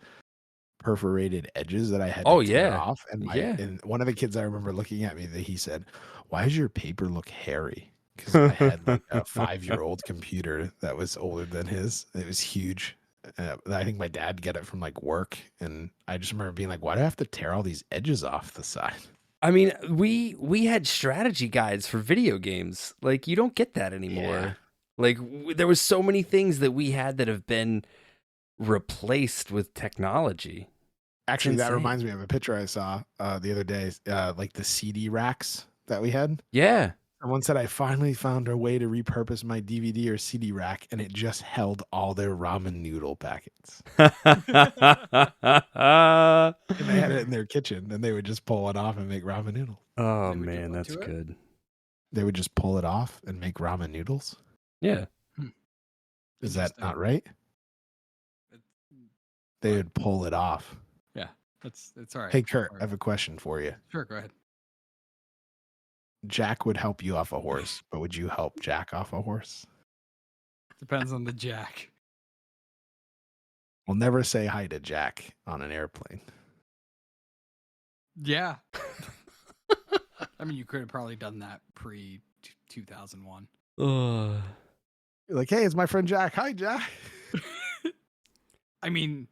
Speaker 1: perforated edges that I had to tear
Speaker 3: yeah.
Speaker 1: off. And and one of the kids I remember looking at me, that he said, "Why does your paper look hairy?" Because I had like a 5-year-old computer that was older than his. It was huge. I think my dad got it from like work, and I just remember being like, "Why do I have to tear all these edges off the side?"
Speaker 3: I mean, we had strategy guides for video games. Like, you don't get that anymore.
Speaker 1: Yeah.
Speaker 3: Like, there was so many things that we had that have been replaced with technology.
Speaker 1: Actually, that
Speaker 3: insane.
Speaker 1: reminds me of a picture I saw the other day, like the CD racks that we had.
Speaker 3: Yeah.
Speaker 1: Someone said, I finally found a way to repurpose my DVD or CD rack, and it just held all their ramen noodle packets. And they had it in their kitchen, and they would just pull it off and make ramen noodles.
Speaker 3: Oh,
Speaker 2: They would do
Speaker 3: man,
Speaker 2: what
Speaker 3: that's
Speaker 2: to it?
Speaker 3: good.
Speaker 1: They would just pull it off and make ramen noodles.
Speaker 3: Yeah.
Speaker 1: Is that
Speaker 2: Interesting.
Speaker 1: not right?
Speaker 2: It-
Speaker 1: They would pull it off.
Speaker 2: It's all right.
Speaker 1: Hey, Kurt, I have a question for you.
Speaker 2: Sure, go ahead.
Speaker 1: Jack would help you off a horse, but would you help Jack off a horse?
Speaker 2: Depends on the jack.
Speaker 1: We'll never say hi to Jack on an airplane.
Speaker 2: Yeah. I mean, you could have probably done that pre 2001.
Speaker 3: Ugh.
Speaker 1: You're like, hey, it's my friend Jack. Hi, Jack.
Speaker 2: I mean,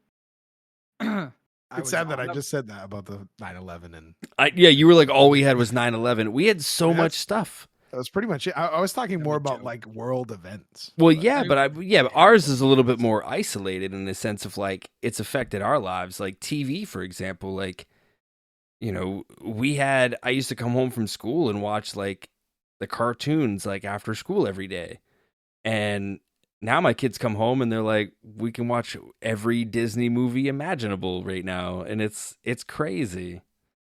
Speaker 1: It's sad that I just said that about the 9/11, and
Speaker 3: Yeah, you were like, all we had was 9/11. We had so
Speaker 1: Yeah.
Speaker 3: much stuff.
Speaker 1: that was pretty much it. I was talking more
Speaker 2: me
Speaker 1: about
Speaker 2: too.
Speaker 1: like world events.
Speaker 3: Well,
Speaker 1: But-
Speaker 3: yeah, but ours is a little bit more isolated in the sense of like it's affected our lives. Like TV, for example, like, you know, I used to come home from school and watch like the cartoons like after school every day. And now my kids come home and they're like, we can watch every Disney movie imaginable right now, and it's crazy.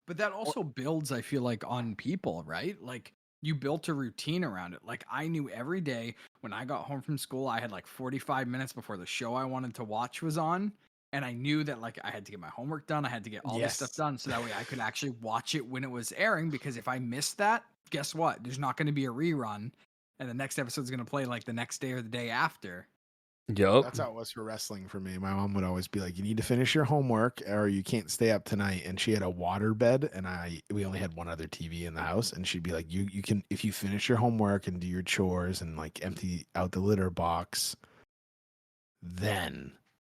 Speaker 2: But that also builds, I feel like, on people, right? Like, you built a routine around it. Like, I knew every day when I got home from school, I had like 45 minutes before the show I wanted to watch was on. And I knew that like I had to get my homework done. I had to get all this stuff done so that way I could actually watch it when it was airing. Because if I missed that, guess what? There's not going to be a rerun. And the next episode's going to play like the next day or the day after.
Speaker 3: Yep.
Speaker 1: That's how it was for wrestling for me. My mom would always be like, you need to finish your homework or you can't stay up tonight. And she had a water bed and we only had one other TV in the house. And she'd be like, you can, if you finish your homework and do your chores and like empty out the litter box, then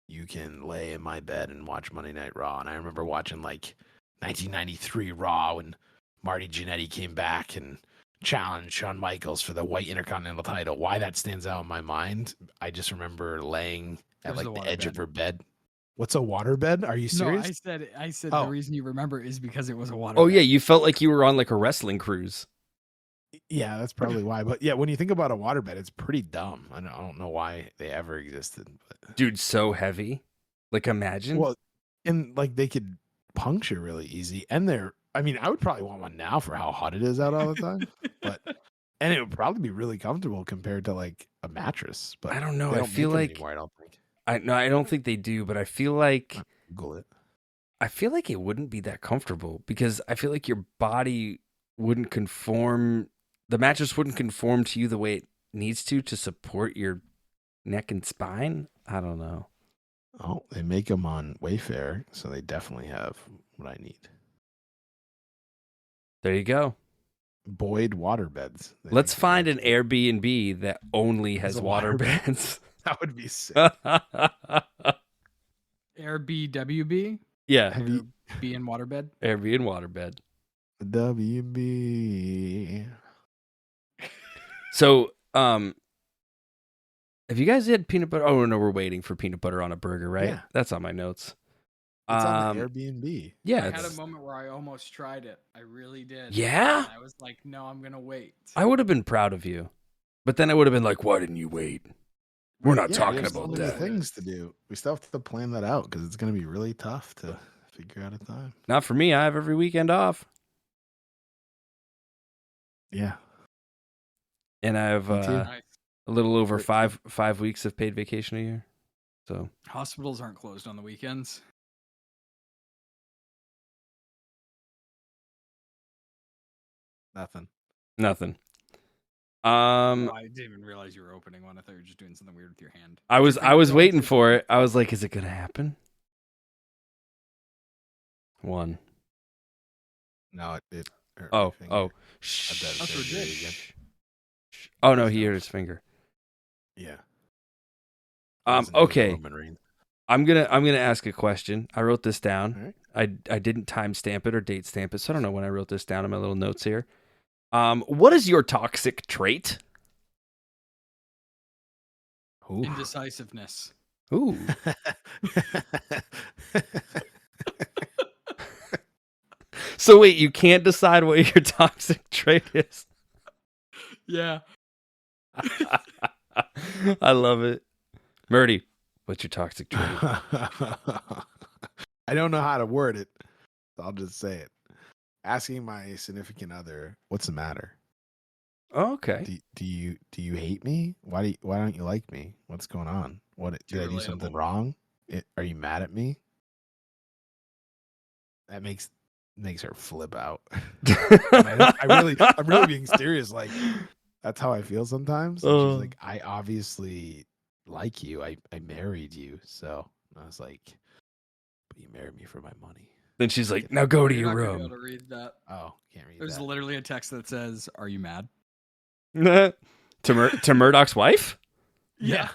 Speaker 1: you can lay in my bed and watch Monday Night Raw. And I remember watching like 1993 Raw when Marty Jannetty came back and challenged Shawn Michaels for the white Intercontinental title. Why that stands out in my mind, I just remember laying at like the edge of her bed. What's a water bed? Are you serious?
Speaker 2: No, I said the reason you remember is because it was a water
Speaker 3: bed.
Speaker 2: Yeah,
Speaker 3: you felt like you were on like a wrestling cruise.
Speaker 1: Yeah, that's probably why. But yeah, when you think about a waterbed, it's pretty dumb. I don't know why they ever existed. But...
Speaker 3: Dude, so heavy. Like, imagine.
Speaker 1: Well, and like they could puncture really easy. And I would probably want one now for how hot it is out all the time. And it would probably be really comfortable compared to like a mattress. But
Speaker 3: I don't know.
Speaker 1: I
Speaker 3: feel like
Speaker 1: anymore, I don't think.
Speaker 3: I don't think they do. But I feel like
Speaker 1: Google it.
Speaker 3: I feel like it wouldn't be that comfortable because I feel like your body wouldn't conform. The mattress wouldn't conform to you the way it needs to support your neck and spine. I don't know.
Speaker 1: Oh, they make them on Wayfair, so they definitely have what I need.
Speaker 3: There you go.
Speaker 1: Boyd waterbeds.
Speaker 3: Let's find an Airbnb that only has waterbeds.
Speaker 1: That would be sick.
Speaker 2: Airbnb?
Speaker 3: Yeah.
Speaker 2: Be in waterbed?
Speaker 3: Airbnb waterbed.
Speaker 1: WB.
Speaker 3: So, have you guys had peanut butter? Oh, no, we're waiting for peanut butter on a burger, right?
Speaker 1: Yeah.
Speaker 3: That's on my notes.
Speaker 1: It's on the Airbnb.
Speaker 3: Yeah.
Speaker 2: I had a moment where I almost tried it. I really did.
Speaker 3: Yeah?
Speaker 2: And I was like, no, I'm going to wait.
Speaker 3: I would have been proud of you. But then I would have been like, why didn't you wait? We're not talking about that.
Speaker 1: Things to do. We still have to plan that out because it's going to be really tough to figure out a time.
Speaker 3: Not for me. I have every weekend off.
Speaker 1: Yeah.
Speaker 3: And I have a little over 5 weeks of paid vacation a year. So
Speaker 2: hospitals aren't closed on the weekends.
Speaker 1: Nothing.
Speaker 2: I didn't even realize you were opening one. I thought you were just doing something weird with your hand.
Speaker 3: I was waiting for it. I was like, is it gonna happen? One.
Speaker 1: No, it hurt
Speaker 3: Oh.
Speaker 1: Shh.
Speaker 3: Oh no, he hurt his finger.
Speaker 1: Yeah.
Speaker 3: Okay. I'm gonna ask a question. I wrote this down.
Speaker 1: Right.
Speaker 3: I didn't timestamp it or date stamp it, so I don't know when I wrote this down in my little notes here. What is your toxic trait?
Speaker 1: Ooh.
Speaker 2: Indecisiveness.
Speaker 3: Ooh. So wait, you can't decide what your toxic trait is?
Speaker 2: Yeah.
Speaker 3: I love it. Murdy, what's your toxic trait?
Speaker 1: I don't know how to word it. So I'll just say it. Asking my significant other, what's the matter?
Speaker 3: Oh, okay.
Speaker 1: Do you hate me? Why don't you like me? What's going on? Did I do something wrong? Are you mad at me? That makes her flip out. I'm really being serious. Like, that's how I feel sometimes. And she's like, I obviously like you. I married you. So I was like, but you married me for my money.
Speaker 3: Then she's like, now go to your room.
Speaker 2: Be able to read that.
Speaker 1: Oh, can't read
Speaker 2: There's literally a text that says, are you mad?
Speaker 3: to Murdock's wife?
Speaker 2: Yeah.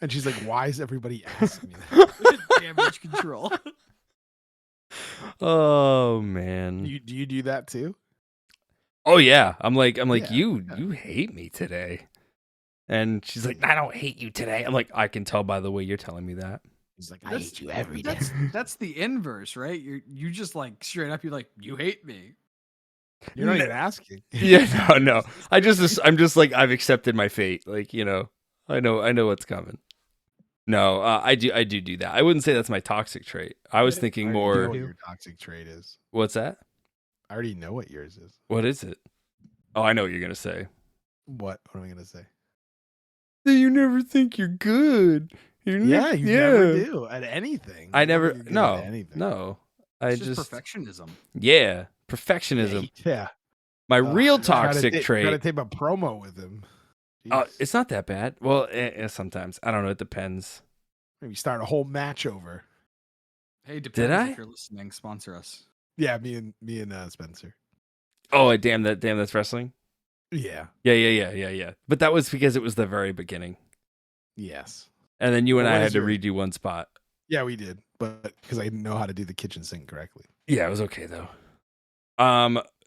Speaker 1: And she's like, why is everybody asking me that?
Speaker 2: Damage control.
Speaker 3: Oh man.
Speaker 1: Do you do that too?
Speaker 3: Oh yeah. I'm like,
Speaker 1: Yeah.
Speaker 3: you hate me today. And she's like, I don't hate you today. I'm like, I can tell by the way you're telling me that.
Speaker 1: He's like, I hate you every day.
Speaker 2: That's the inverse, right? You just like straight up, you're like, you hate me.
Speaker 1: You're not even asking.
Speaker 3: Yeah, no. I'm just like, I've accepted my fate. Like, I know what's coming. No, I do that. I wouldn't say that's my toxic trait. I was thinking
Speaker 1: I already know
Speaker 3: more.
Speaker 1: what your toxic trait is.
Speaker 3: What's that?
Speaker 1: I already know what yours is.
Speaker 3: What is it? Oh, I know what you're gonna say.
Speaker 1: What am I gonna say?
Speaker 3: That you never think you're good.
Speaker 1: You never do at anything.
Speaker 3: I never.
Speaker 1: You're good
Speaker 3: No,
Speaker 1: at anything.
Speaker 3: no.
Speaker 2: It's just perfectionism.
Speaker 3: Yeah, perfectionism.
Speaker 1: Yeah.
Speaker 3: My real toxic trait.
Speaker 1: Gotta tape a promo with him.
Speaker 3: It's not that bad. Well, sometimes I don't know. It depends.
Speaker 1: Maybe start a whole match over.
Speaker 2: Hey, depends
Speaker 3: Did I?
Speaker 2: if you're listening, sponsor us.
Speaker 1: Yeah, me and Spencer.
Speaker 3: Oh, damn that's wrestling.
Speaker 1: Yeah.
Speaker 3: Yeah. But that was because it was the very beginning.
Speaker 1: Yes.
Speaker 3: And then you and
Speaker 1: Well,
Speaker 3: I
Speaker 1: what
Speaker 3: had
Speaker 1: is
Speaker 3: to
Speaker 1: yours?
Speaker 3: redo one spot.
Speaker 1: Yeah, we did, but because I know how to do the kitchen sink correctly.
Speaker 3: Yeah, it was okay though.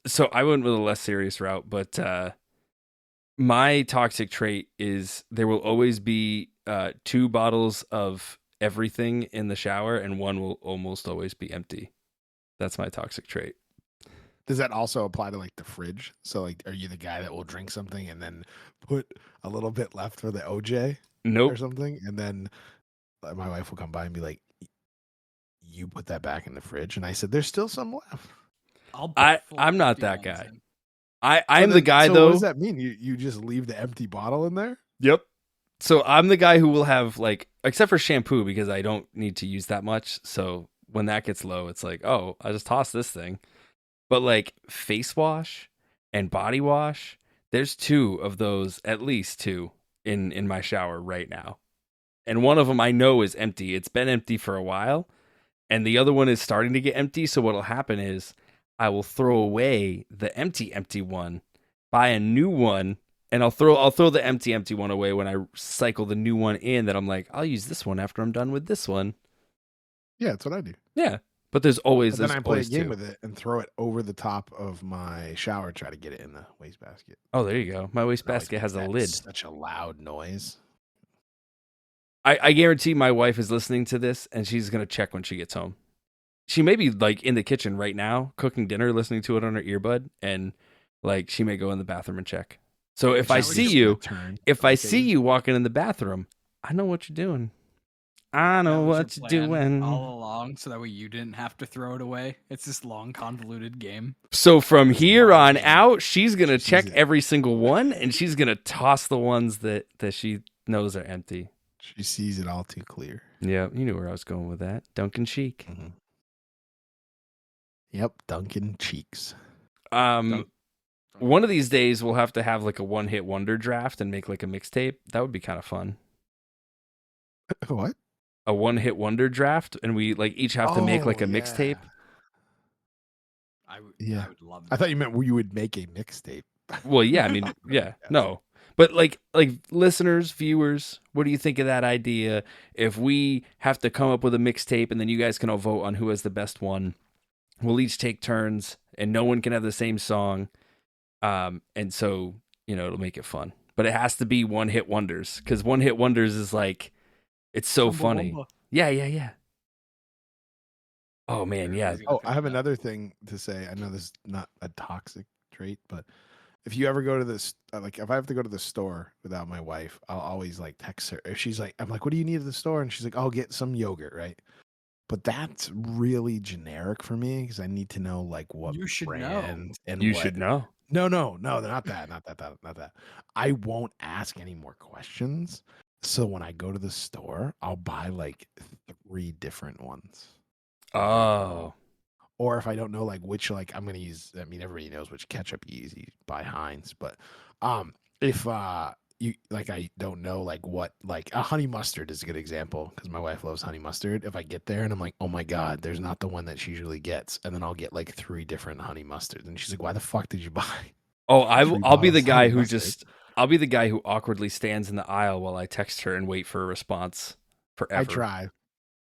Speaker 3: So I went with a less serious route, but my toxic trait is there will always be 2 bottles of everything in the shower, and one will almost always be empty. That's my toxic trait.
Speaker 1: Does that also apply to like the fridge? So like, are you the guy that will drink something and then put a little bit left for the OJ
Speaker 3: Nope.
Speaker 1: or something, and then my wife will come by and be like, "You put that back in the fridge," and I said, "There's still some left."
Speaker 3: I'm not that guy. I'm the guy
Speaker 1: so
Speaker 3: though.
Speaker 1: What does that mean? You just leave the empty bottle in there?
Speaker 3: Yep. So I'm the guy who will have like, except for shampoo because I don't need to use that much. So when that gets low, it's like, oh, I just toss this thing. But like face wash and body wash, there's 2 of those, at least 2 in my shower right now. And one of them I know is empty. It's been empty for a while. And the other one is starting to get empty. So what'll happen is I will throw away the empty one, buy a new one, and I'll throw the empty one away when I cycle the new one in. That I'm like, I'll use this one after I'm done with this one.
Speaker 1: Yeah, that's what I do.
Speaker 3: Yeah, but there's always.
Speaker 1: Then I play a game
Speaker 3: 2.
Speaker 1: with it and throw it over the top of my shower, try to get it in the wastebasket.
Speaker 3: Oh, there you go. My wastebasket has a lid.
Speaker 1: Such a loud noise.
Speaker 3: I guarantee my wife is listening to this, and she's gonna check when she gets home. She may be like in the kitchen right now, cooking dinner, listening to it on her earbud, and like she may go in the bathroom and check. So if I see you walking in the bathroom, I know what you're doing. I know what you're doing
Speaker 2: all along, so that way you didn't have to throw it away. It's this long, convoluted game.
Speaker 3: So from here on out, she's gonna check every single one, and she's gonna toss the ones that she knows are empty.
Speaker 1: She sees it all too clear.
Speaker 3: Yeah, you knew where I was going with that. Duncan Chic.
Speaker 1: Mm-hmm. Yep, Duncan Cheeks.
Speaker 3: One of these days we'll have to have like a one-hit wonder draft and make like a mixtape. That would be kind of fun.
Speaker 1: What?
Speaker 3: A one-hit wonder draft, and we like each have to make like a mixtape.
Speaker 2: I would love that.
Speaker 1: I thought you meant you would make a mixtape.
Speaker 3: Well, yeah, I mean, yeah, no. But like listeners, viewers, what do you think of that idea? If we have to come up with a mixtape and then you guys can all vote on who has the best one, we'll each take turns and no one can have the same song. And so, it'll make it fun. But it has to be one-hit wonders, because one-hit wonders is like, it's so funny. Yeah. Oh, man, yeah.
Speaker 1: Oh, I have another thing to say. I know this is not a toxic trait, but if you ever go to this, like if I have to go to the store without my wife, I'll always like text her. If she's like, I'm like, what do you need at the store? And she's like, I'll get some yogurt, right? But that's really generic for me because I need to know like what
Speaker 2: you should
Speaker 1: brand
Speaker 2: know.
Speaker 1: and
Speaker 3: you
Speaker 1: what...
Speaker 3: should know.
Speaker 1: No, not that. I won't ask any more questions. So when I go to the store, I'll buy like 3 different ones.
Speaker 3: Oh.
Speaker 1: Or if I don't know like which like I'm gonna use, I mean everybody knows which ketchup you use. You buy Heinz, but if you like I don't know like what like a honey mustard is a good example because my wife loves honey mustard. If I get there and I'm like, oh my god, there's not the one that she usually gets, and then I'll get like 3 different honey mustards, and she's like, why the fuck did you buy?
Speaker 3: Oh, I'll be the guy who I'll be the guy who awkwardly stands in the aisle while I text her and wait for a response forever.
Speaker 1: I try.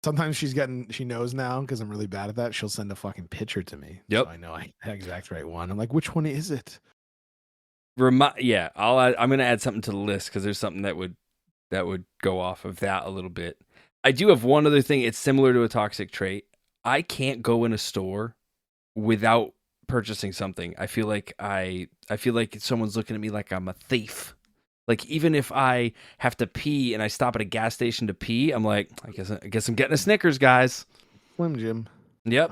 Speaker 1: Sometimes she knows now because I'm really bad at that. She'll send a fucking picture to me.
Speaker 3: Yep.
Speaker 1: So I know I the exact right one. I'm like, which one is it?
Speaker 3: I'm gonna add something to the list because there's something that would go off of that a little bit. I do have one other thing. It's similar to a toxic trait. I can't go in a store without purchasing something. I feel like someone's looking at me like I'm a thief. Like even if I have to pee and I stop at a gas station to pee, I'm like, I guess I'm getting a Snickers, guys.
Speaker 1: Slim Jim.
Speaker 3: Yep.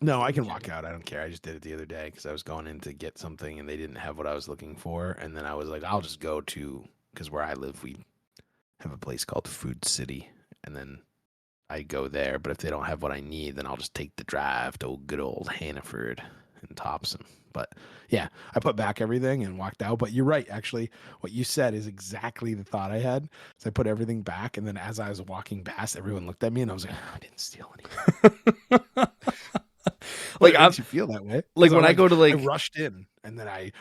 Speaker 1: No, I can walk out. I don't care. I just did it the other day because I was going in to get something and they didn't have what I was looking for. And then I was like, I'll just go to, because where I live, we have a place called Food City. And then I go there. But if they don't have what I need, then I'll just take the drive to good old Hannaford and Thompson. But yeah, I put back everything and walked out. But you're right. Actually, what you said is exactly the thought I had. So I put everything back. And then as I was walking past, everyone looked at me and I was like, I didn't steal anything. Like, it makes you feel that way.
Speaker 3: Like when I go to like,
Speaker 1: I rushed in and then I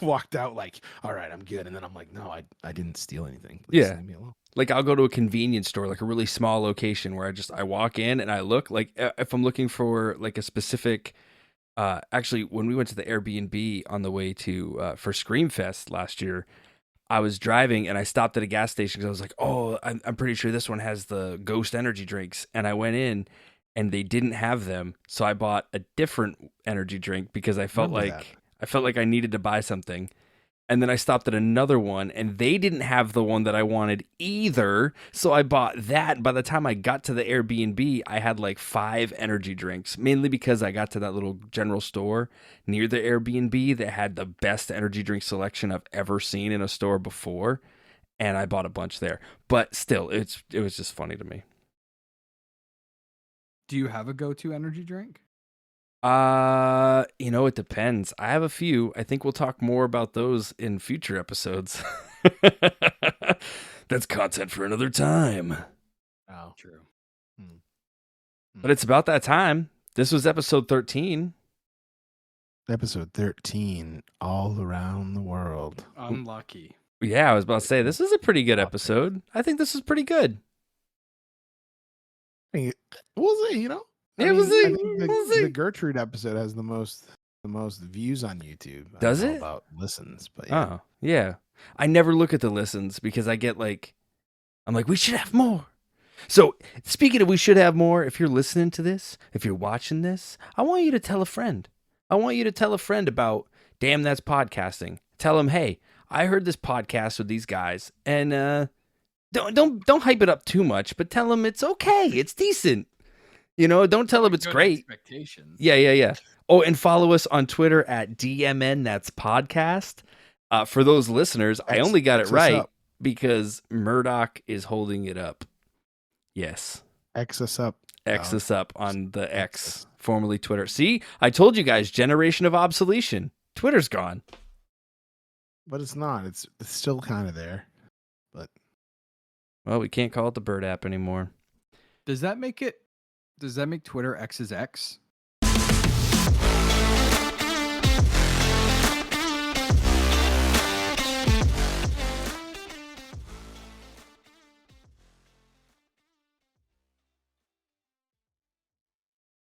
Speaker 1: walked out like, all right, I'm good. And then I'm like, no, I didn't steal anything. Please leave me alone.
Speaker 3: Like I'll go to a convenience store, like a really small location where I walk in and I look like if I'm looking for like a specific, actually when we went to the Airbnb on the way to, for Screamfest last year, I was driving and I stopped at a gas station because I was like, oh, I'm pretty sure this one has the Ghost energy drinks. And I went in and they didn't have them. So I bought a different energy drink because I felt like I needed to buy something. And then I stopped at another one and they didn't have the one that I wanted either. So I bought that. By the time I got to the Airbnb, I had like 5 energy drinks, mainly because I got to that little general store near the Airbnb that had the best energy drink selection I've ever seen in a store before. And I bought a bunch there. But still, it was just funny to me.
Speaker 2: Do you have a go-to energy drink?
Speaker 3: It depends. I have a few. I think we'll talk more about those in future episodes. That's content for another time.
Speaker 2: Oh, true.
Speaker 3: But it's about that time. This was episode 13.
Speaker 1: Episode 13, all around the world.
Speaker 2: Unlucky.
Speaker 3: Yeah, I was about to say, this is a pretty good episode. I think this is pretty good.
Speaker 1: We'll see, I think the Gertrude episode has the most views on YouTube.
Speaker 3: Does it?
Speaker 1: About listens, but yeah.
Speaker 3: Oh, yeah. I never look at the listens because I get I'm like, we should have more. So speaking of we should have more, if you're listening to this, if you're watching this, I want you to tell a friend. I want you to tell a friend about Damn That's Podcasting. Tell them, hey, I heard this podcast with these guys, and don't hype it up too much, but tell them it's okay, it's decent. Don't tell them it's great.
Speaker 2: Expectations.
Speaker 3: Yeah. Oh, and follow us on Twitter at DamnThatsPodcast. For those listeners, I only got it right because Murdock is holding it up. Yes.
Speaker 1: X us up.
Speaker 3: X us up on the X, formerly Twitter. See, I told you guys, generation of obsolescence. Twitter's gone.
Speaker 1: But it's not. It's still kind of there. But
Speaker 3: well, we can't call it the Bird app anymore.
Speaker 2: Does that make Twitter X's X?